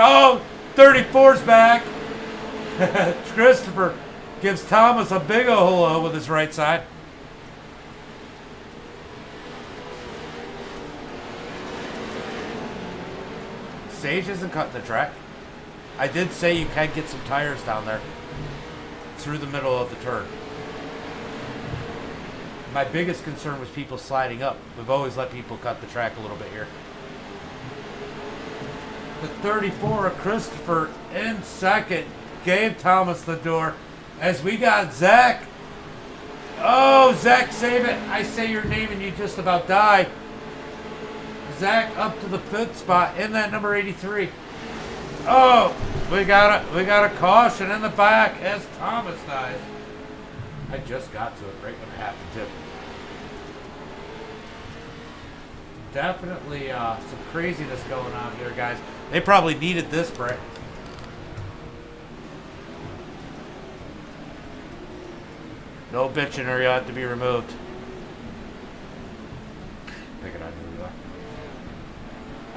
34's back. Christopher gives Thomas a big hello with his right side. Sage isn't cutting the track. I did say you can get some tires down there through the middle of the turn. My biggest concern was people sliding up. We've always let people cut the track a little bit here. The 34 of Christopher in second gave Thomas the door as we got Zach. Oh, Zach, save it. I say your name and you just about die. Zach up to the fifth spot in that number 83. Oh, we got a caution in the back as Thomas dies. I just got to it right when it happened too. Definitely some craziness going on here, guys. They probably needed this break. No bitching or you have to be removed. figured out who you are.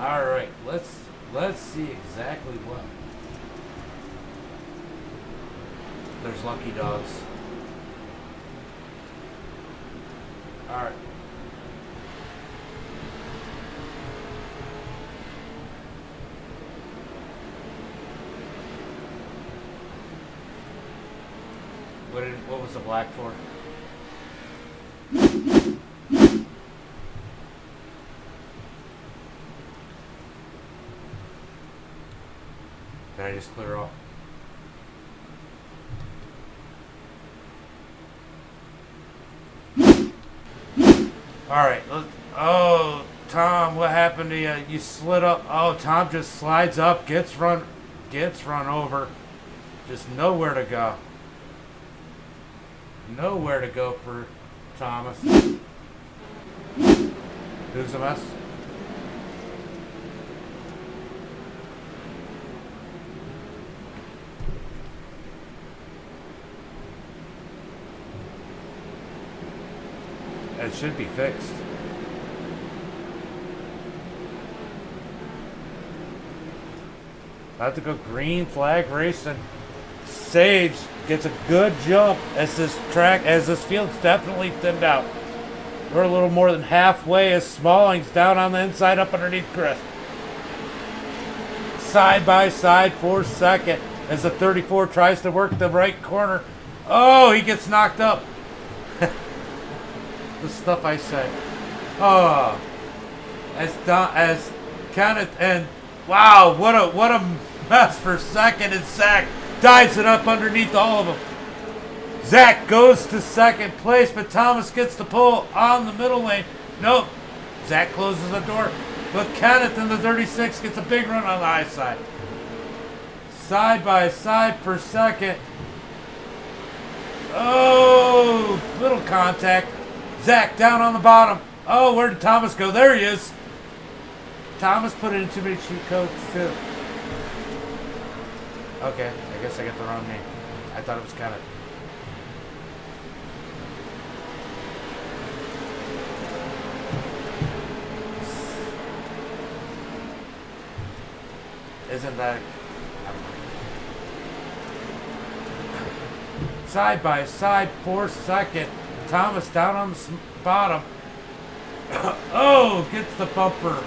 All right, let's see exactly what. There's lucky dogs. All right. What was the black for? Did I just clear off? All right. Oh, Tom, what happened to you? You slid up. Oh, Tom just slides up, gets run over. Just nowhere to go. Nowhere to go for Thomas. Who's a mess? It should be fixed. About to go green flag racing. Sage gets a good jump as this field's definitely thinned out. We're a little more than halfway as Smalling's down on the inside up underneath Chris. Side by side for second as the 34 tries to work the right corner. Oh, he gets knocked up. The stuff I say. Oh, as Kenneth and wow, what a mess for second, and Zach dives it up underneath all of them. Zach goes to second place, but Thomas gets the pull on the middle lane. Nope. Zach closes the door, but Kenneth in the 36 gets a big run on the high side. Side by side for second. Oh, little contact. Zach down on the bottom. Oh, where did Thomas go? There he is. Thomas put in too many cheat codes too. Okay, I guess I got the wrong name. I thought it was Kenneth. Isn't that... Side by side for second. Thomas down on the bottom. Oh, gets the bumper.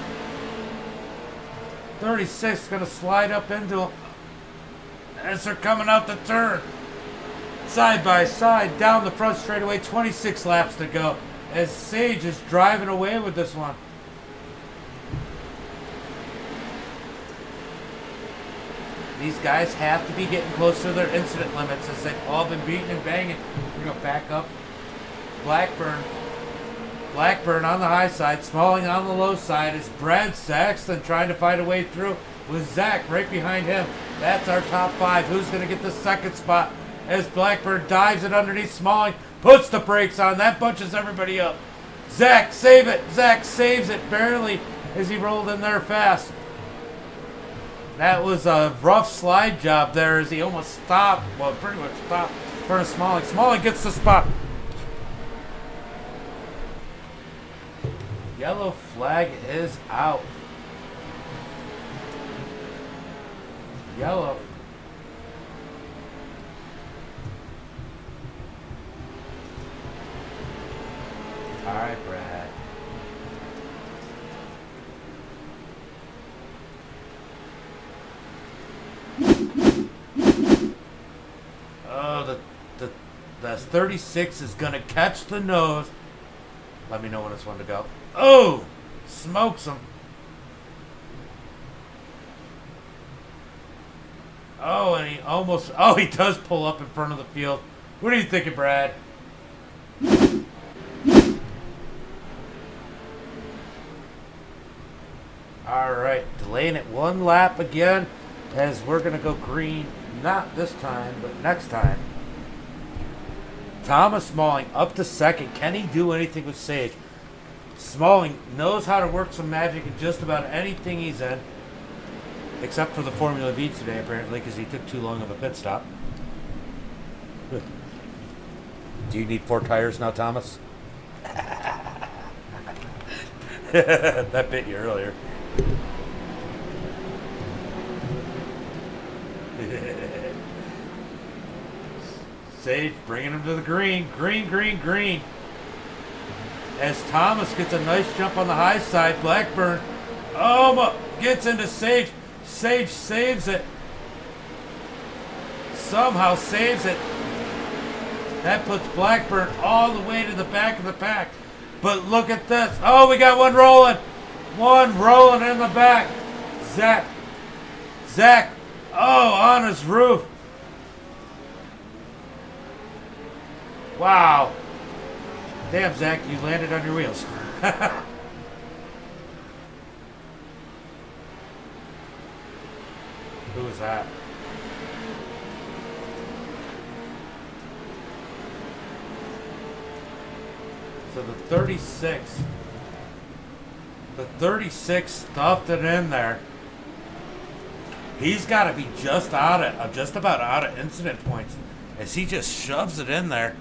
36 going to slide up into him as they're coming out the turn. Side by side down the front straightaway. 26 laps to go as Sage is driving away with this one. These guys have to be getting close to their incident limits as they've all been beating and banging. We're going to back up. Blackburn on the high side, Smalling on the low side. Is Brad Saxton trying to find a way through with Zach right behind him. That's our top five. Who's going to get the second spot as Blackburn dives it underneath Smalling, puts the brakes on. That bunches everybody up. Zach, save it. Zach saves it barely as he rolled in there fast. That was a rough slide job there as he almost stopped. Well, pretty much stopped in front of Smalling. Smalling gets the spot. Yellow flag is out. Yellow. All right, Brad. Oh, the 36 is gonna catch the nose. Let me know when it's one to go. Oh, smokes him. Oh, and he almost, oh, he does pull up in front of the field. What are you thinking, Brad? All right, delaying it one lap again as we're going to go green. Not this time, but next time. Thomas Smalling up to second. Can he do anything with Sage? Smalling knows how to work some magic in just about anything he's in. Except for the Formula V today, apparently, because he took too long of a pit stop. Do you need 4 tires now, Thomas? That bit you earlier. Sage bringing him to the green. Green, green, green. As Thomas gets a nice jump on the high side. Blackburn gets into Sage. Sage saves it. Somehow saves it. That puts Blackburn all the way to the back of the pack. But look at this. Oh, we got one rolling. One rolling in the back. Zach. Oh, on his roof. Wow. Damn, Zach, you landed on your wheels. Who was that? So the 36 stuffed it in there. He's got to be just about out of incident points as he just shoves it in there.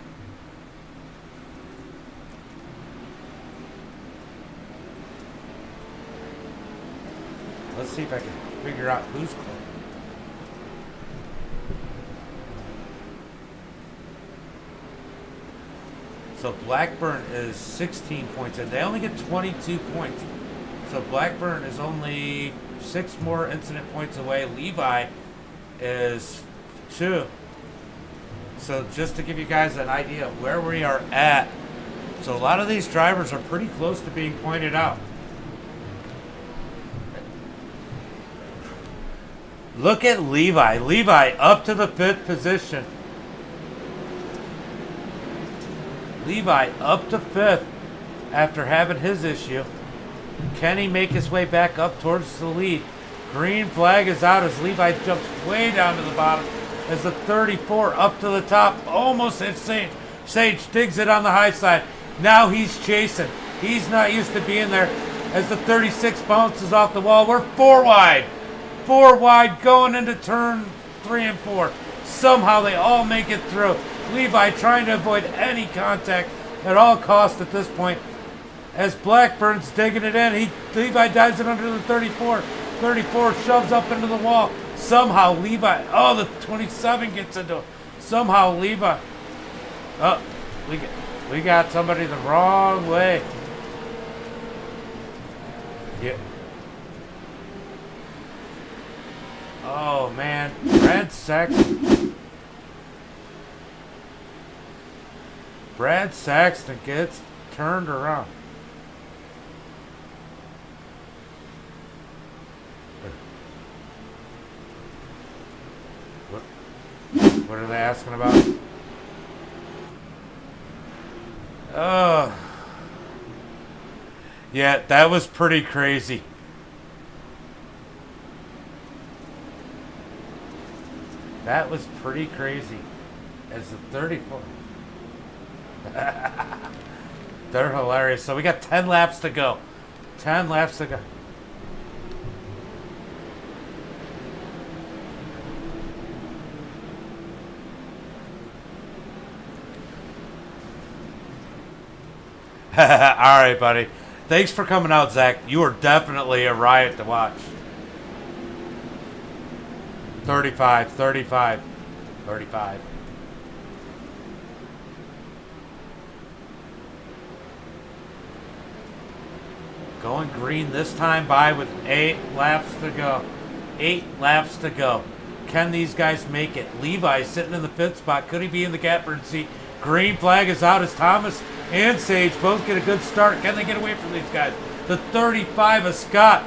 Let's see if I can figure out who's close. So Blackburn is 16 points, and they only get 22 points. So Blackburn is only 6 more incident points away. Levi is 2. So just to give you guys an idea of where we are at. So a lot of these drivers are pretty close to being pointed out. Look at Levi. Levi up to the 5th position. Levi up to 5th after having his issue. Can he make his way back up towards the lead? Green flag is out as Levi jumps way down to the bottom as the 34 up to the top. Almost hits Sage. Sage digs it on the high side. Now he's chasing. He's not used to being there as the 36 bounces off the wall. We're 4 wide. 4 wide going into turn 3 and 4. Somehow they all make it through. Levi trying to avoid any contact at all costs at this point. As Blackburn's digging it in, Levi dives it under the 34. 34 shoves up into the wall. Somehow Levi, the 27 gets into it. Somehow Levi, we got somebody the wrong way. Yeah. Oh man, Brad Saxton gets turned around. What are they asking about? Yeah, that was pretty crazy. That was pretty crazy. As the 34. They're hilarious. So we got 10 laps to go. 10 laps to go. All right, buddy. Thanks for coming out, Zach. You are definitely a riot to watch. 35. Going green this time by with 8 laps to go. 8 laps to go. Can these guys make it? Levi sitting in the 5th spot. Could he be in the catbird seat? Green flag is out as Thomas and Sage both get a good start. Can they get away from these guys? The 35 of Scott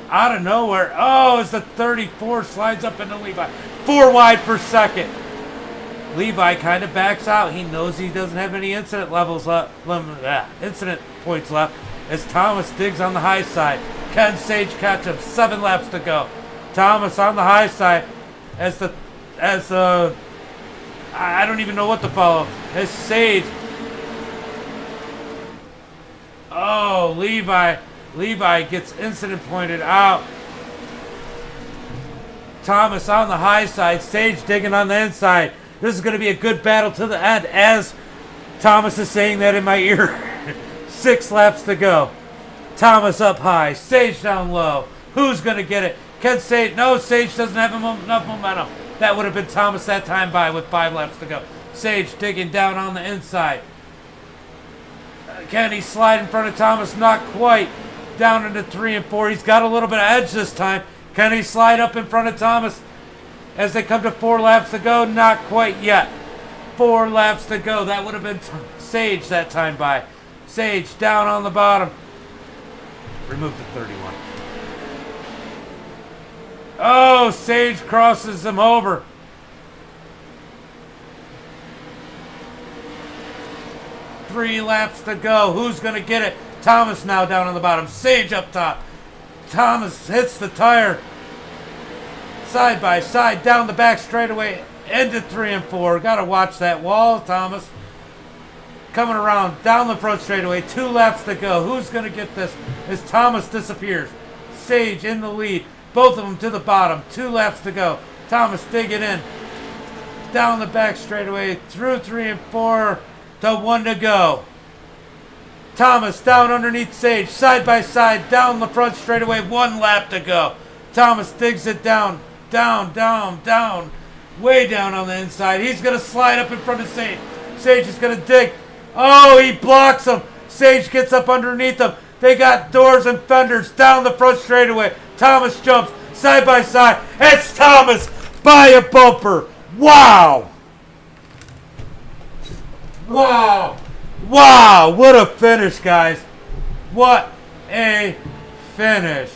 out of nowhere. As the 34 slides up into Levi. 4 wide per second. Levi kind of backs out. He knows he doesn't have any incident levels left. Incident points left. As Thomas digs on the high side. Can Sage catch him? 7 laps to go. Thomas on the high side I don't even know what to follow. As Sage. Levi gets incident pointed out. Thomas on the high side. Sage digging on the inside. This is going to be a good battle to the end as Thomas is saying that in my ear. 6 laps to go. Thomas up high. Sage down low. Who's going to get it? Can Sage? No, Sage doesn't have enough momentum. That would have been Thomas that time by with 5 laps to go. Sage digging down on the inside. Can he slide in front of Thomas? Not quite. Down into 3 and 4. He's got a little bit of edge this time. Can he slide up in front of Thomas as they come to 4 laps to go? Not quite yet. 4 laps to go. That would have been Sage that time by. Sage down on the bottom. Remove the 31. Oh, Sage crosses him over. Three laps to go. Who's going to get it? Thomas now down on the bottom. Sage up top. Thomas hits the tire. Side by side down the back straightaway. Into 3 and 4. Got to watch that wall, Thomas. Coming around down the front straightaway. 2 laps to go. Who's going to get this as Thomas disappears? Sage in the lead. Both of them to the bottom. 2 laps to go. Thomas digging in. Down the back straightaway. Through 3 and 4 to 1 to go. Thomas down underneath Sage. Side by side. Down the front straightaway. 1 lap to go. Thomas digs it down. Down, down, down. Way down on the inside. He's going to slide up in front of Sage. Sage is going to dig. Oh, he blocks him. Sage gets up underneath him. They got doors and fenders down the front straightaway. Thomas jumps side by side. It's Thomas by a bumper. Wow. Wow. Wow. What a finish, guys. What a finish.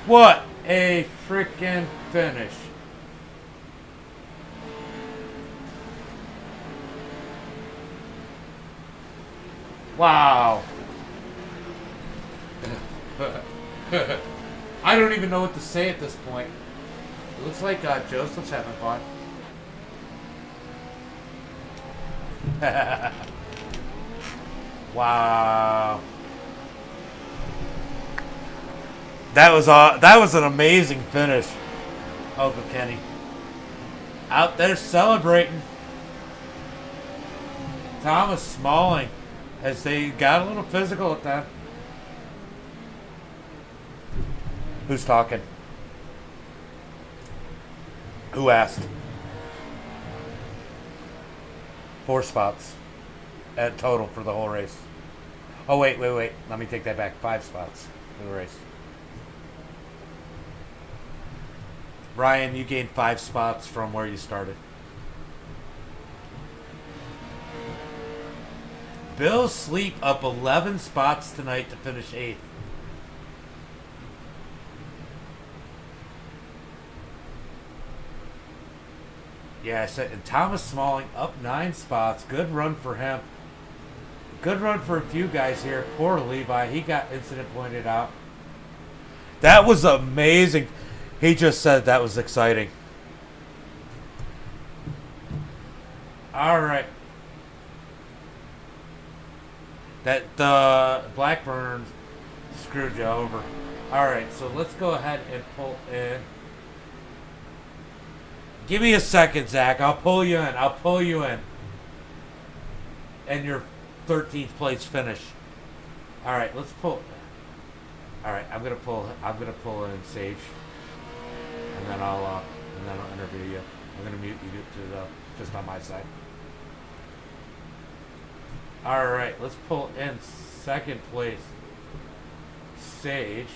What a freaking finish. Wow. I don't even know what to say at this point. It looks like Joseph's having fun. Wow. That was an amazing finish. Uncle Kenny. Out there celebrating. Thomas Smalling as they got a little physical at that. Who's talking? Who asked? 4 spots at total for the whole race. Oh, wait. Let me take that back. 5 spots for the race. Ryan, you gained 5 spots from where you started. Bill Sleep up 11 spots tonight to finish 8th. Yeah, I said, and Thomas Smalling up 9 spots. Good run for him. Good run for a few guys here. Poor Levi. He got incident pointed out. That was amazing. He just said that was exciting. All right. That Blackburn screwed you over. All right, so let's go ahead and pull in. Give me a second, Zach. I'll pull you in. And your 13th place finish. All right, let's pull. All right, I'm gonna pull in Sage, and then I'll interview you. I'm gonna mute you to just on my side. All right, let's pull in 2nd place, Sage.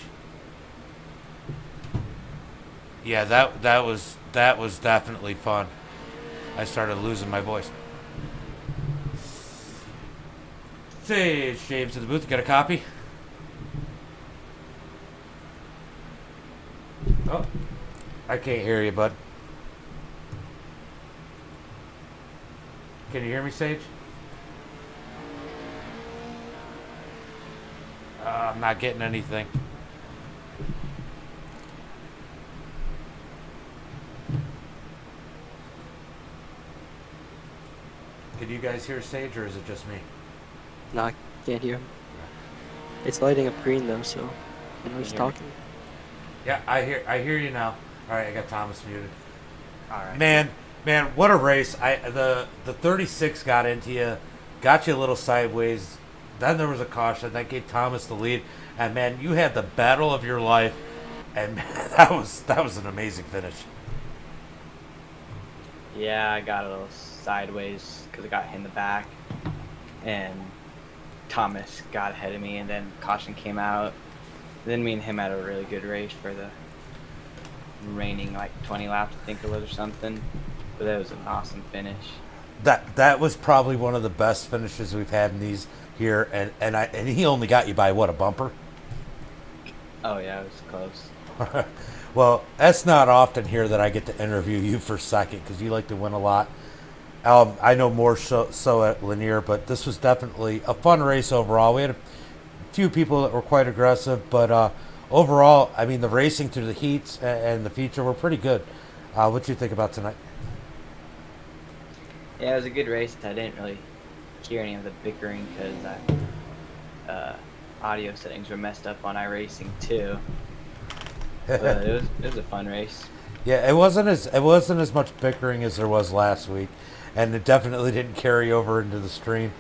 Yeah, that was definitely fun. I started losing my voice. Sage, James in the booth. Got a copy? Oh, I can't hear you, bud. Can you hear me, Sage? I'm not getting anything. Can you guys hear Sage, or is it just me? No, I can't hear him. It's lighting up green though, so I know he's talking. Yeah, I hear you now. All right, I got Thomas muted. All right. Man, what a race! The 36 got into you, got you a little sideways. Then there was a caution that gave Thomas the lead, and man, you had the battle of your life, and man, that was an amazing finish. Yeah, I got a little sideways because I got hit in the back, and Thomas got ahead of me, and then caution came out. Then me and him had a really good race for the remaining like 20 laps, I think it was, or something. But that was an awesome finish. That was probably one of the best finishes we've had in these here, and he only got you by what, a bumper? Oh yeah, it was close. Well, that's not often here that I get to interview you for second because you like to win a lot. I know more so at Lanier, but this was definitely a fun race overall. We had a few people that were quite aggressive, but overall, I mean, the racing through the heats and the feature were pretty good. What do you think about tonight? Yeah, it was a good race. I didn't really hear any of the bickering because audio settings were messed up on iRacing too. But it was a fun race. Yeah, it wasn't as much bickering as there was last week, and it definitely didn't carry over into the stream.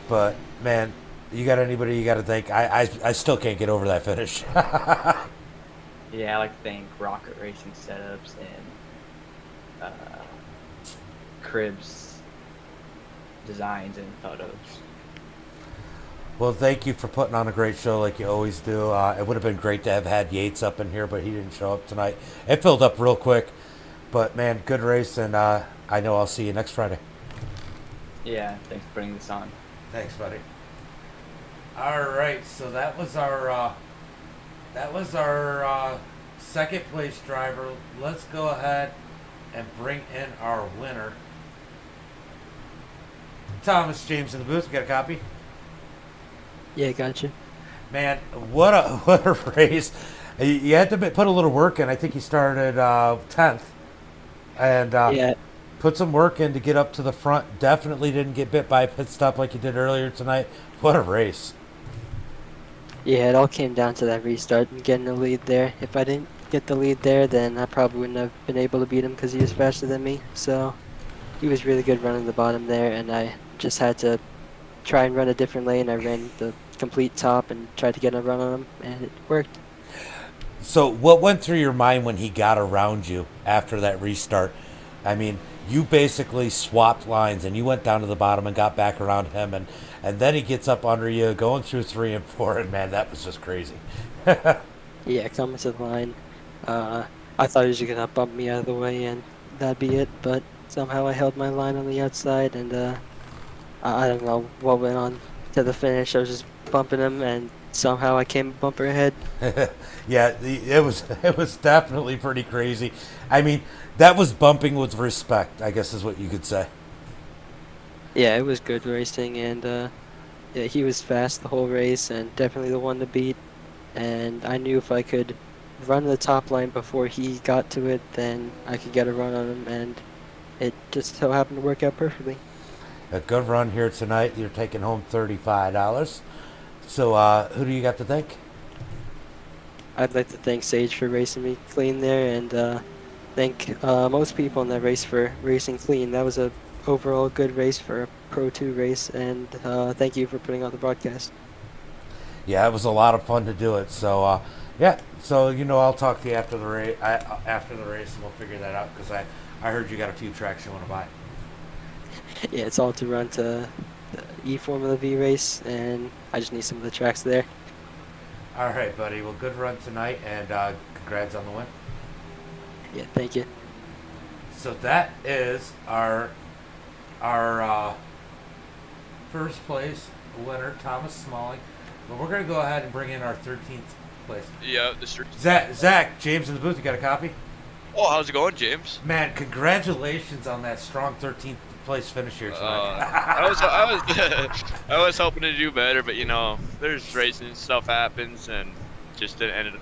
But man, you got anybody you got to thank? I still can't get over that finish. Yeah, I like to thank Rocket Racing Setups and Cribs Designs and Photos. Well, thank you for putting on a great show like you always do. It would have been great to have had Yates up in here, but he didn't show up tonight. It filled up real quick. But, man, good race, and I know I'll see you next Friday. Yeah, thanks for putting this on. Thanks, buddy. All right, so that was our second place driver. Let's go ahead and bring in our winner. Thomas James in the booth. Got a copy? Yeah, gotcha. Man, what a race! You had to put a little work in. I think you started 10th, and Yeah, put some work in to get up to the front. Definitely didn't get bit by a pit stop like you did earlier tonight. What a race! yeah, it all came down to that restart and getting the lead there. If I didn't get the lead there, then I probably wouldn't have been able to beat him because he was faster than me. So he was really good running the bottom there, and I just had to try and run a different lane. I ran the complete top and tried to get a run on him, and it worked. So, what went through your mind when he got around you after that restart? I mean, you basically swapped lines, and you went down to the bottom and got back around him, and then he gets up under you, going through 3 and 4, and man, that was just crazy. Yeah, coming to the line, I thought he was gonna bump me out of the way, and that'd be it. But somehow I held my line on the outside, and I don't know what went on to the finish. I was just bumping him, and somehow I came a bumper ahead. Yeah, it was definitely pretty crazy. I mean, that was bumping with respect, I guess is what you could say. Yeah, it was good racing, and yeah, he was fast the whole race, and definitely the one to beat. And I knew if I could run the top line before he got to it, then I could get a run on him, and it just so happened to work out perfectly. A good run here tonight. You're taking home $35. So, who do you got to thank? I'd like to thank Sage for racing me clean there, and thank most people in that race for racing clean. That was a overall good race for a Pro 2 race, and thank you for putting on the broadcast. Yeah, it was a lot of fun to do it. So, yeah. So, I'll talk to you after the race. After the race, and we'll figure that out because I heard you got a few tracks you want to buy. Yeah, it's all to run to the E Formula V race, and I just need some of the tracks there. All right, buddy. Well, good run tonight, and congrats on the win. Yeah, thank you. So that is our first place winner, Thomas Smalling. But we're going to go ahead and bring in our 13th place. Yeah, the street. Zach, James in the booth, you got a copy? Oh, how's it going, James? Man, congratulations on that strong 13th place finish here tonight. I was hoping to do better, but there's racing stuff happens, and just didn't end it.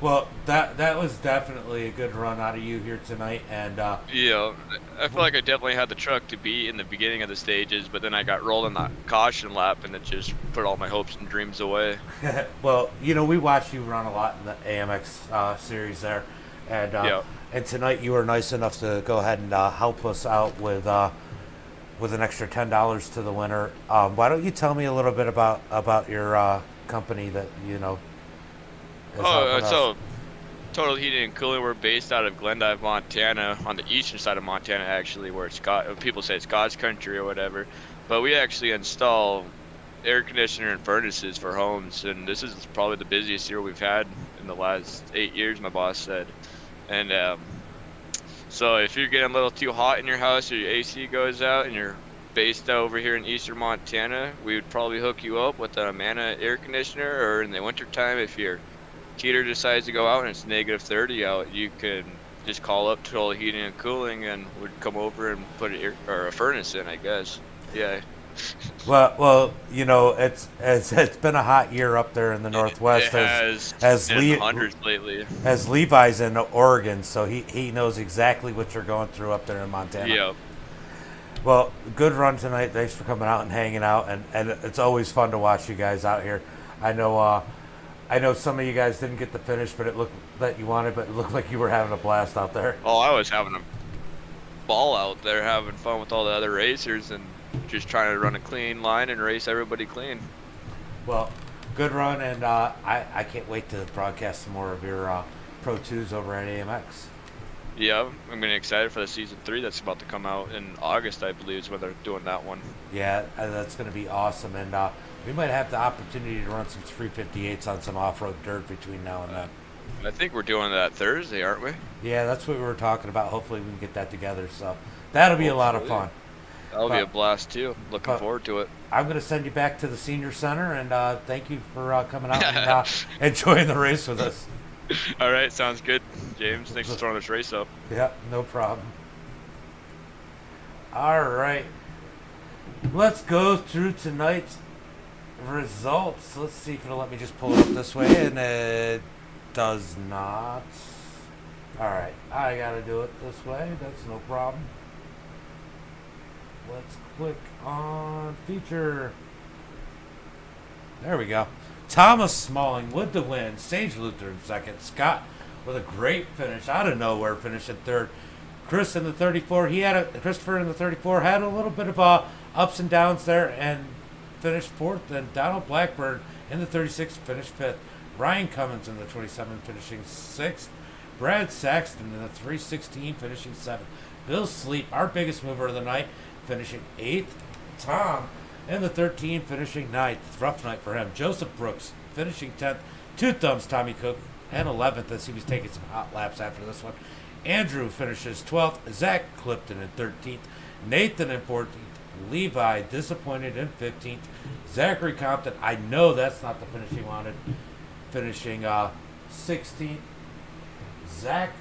Well, that was definitely a good run out of you here tonight, and Yeah, I feel like I definitely had the truck to beat in the beginning of the stages, but then I got rolled in that caution lap, and it just put all my hopes and dreams away. well, we watched you run a lot in the AMX series there, and Yeah. and tonight you were nice enough to go ahead and help us out with with an extra $10 to the winner. Why don't you tell me a little bit about your company that is helping us? So Total Heating and Cooling, we're based out of Glendive, Montana, on the eastern side of Montana, actually, where it's people say it's God's country or whatever. But we actually install air conditioner and furnaces for homes, and this is probably the busiest year we've had in the last 8 years, my boss said. And so if you're getting a little too hot in your house or your AC goes out and you're based over here in eastern Montana, we would probably hook you up with a Mana air conditioner, or in the wintertime, if your heater decides to go out and it's negative 30 out, you can just call up Total Heating and Cooling and would come over and put a furnace in, I guess. Yeah. Well, it's been a hot year up there in the Northwest. It has hundreds lately. As Levi's in Oregon, so he knows exactly what you're going through up there in Montana. Yeah. Well, good run tonight. Thanks for coming out and hanging out, and it's always fun to watch you guys out here. I know some of you guys didn't get the finish, but it looked that you wanted, but it looked like you were having a blast out there. Oh, I was having a ball out there, having fun with all the other racers and just trying to run a clean line and race everybody clean. Well, good run, and I can't wait to broadcast some more of your Pro 2s over at AMX. Yeah, I'm getting excited for the Season 3 that's about to come out in August, I believe, is when they're doing that one. Yeah, that's going to be awesome, and we might have the opportunity to run some 358s on some off-road dirt between now and then. I think we're doing that Thursday, aren't we? Yeah, that's what we were talking about. Hopefully we can get that together, so that'll be a lot of fun. That'll be a blast, too. Looking forward to it. I'm going to send you back to the senior center, and thank you for coming out and enjoying the race with us. All right, sounds good, James. Thanks for throwing this race up. Yeah, no problem. All right. Let's go through tonight's results. Let's see if it'll let me just pull it up this way, and it does not. All right, I got to do it this way. That's no problem. Let's click on feature. There we go. Thomas Smalling with the win. Sage Luther in second. Scott with a great finish out of nowhere, finishing third. Chris in the 34. Christopher in the 34 had a little bit of ups and downs there and finished fourth. And Donald Blackburn in the 36 finished fifth. Ryan Cummins in the 27 finishing sixth. Brad Saxton in the 316 finishing seventh. Bill Sleep, our biggest mover of the night, finishing eighth. Tom in the 13 finishing ninth. Rough night for him. Joseph Brooks finishing 10th. Two Thumbs Tommy Cook and 11th as he was taking some hot laps after this one. Andrew finishes 12th. Zach Clifton in 13th. Nathan in 14th. Levi disappointed in 15th. Zachary Compton, I know that's not the finish he wanted, finishing 16th. Zach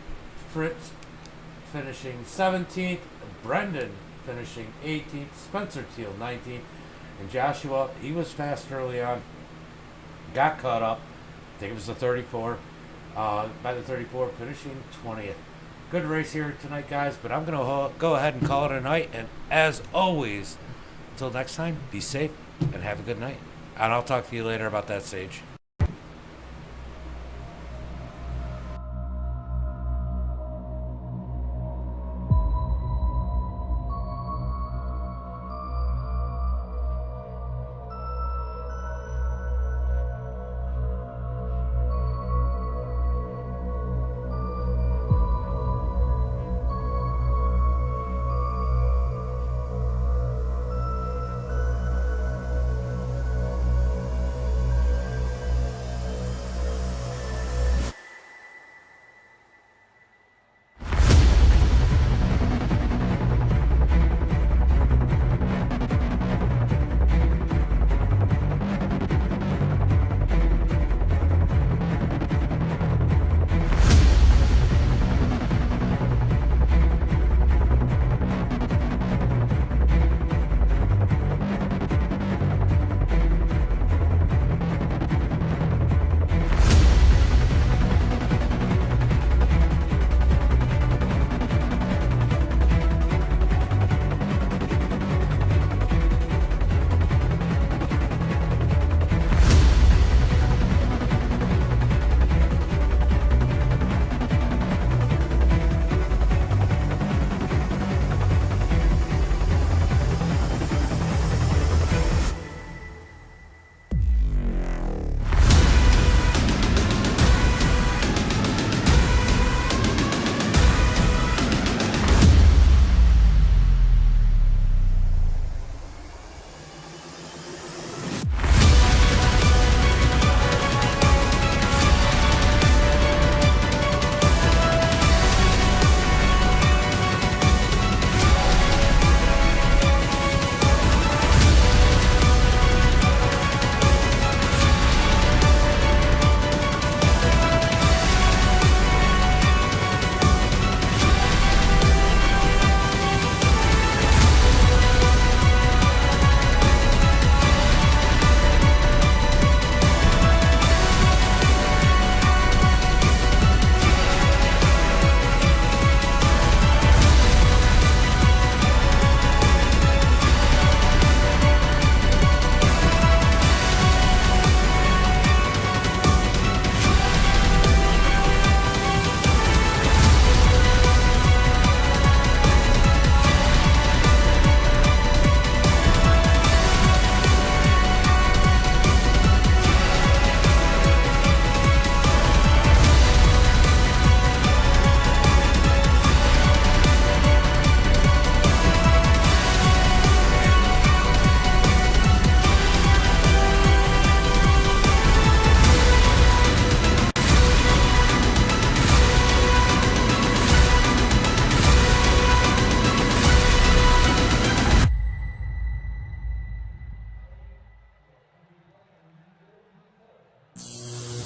Fritz finishing 17th. Brendan finishing 18th. Spencer Teal 19th. And Joshua, he was fast early on. Got caught up. I think it was the 34. By the 34, finishing 20th. Good race here tonight, guys, but I'm going to go ahead and call it a night. And as always, until next time, be safe and have a good night. And I'll talk to you later about that, Sage.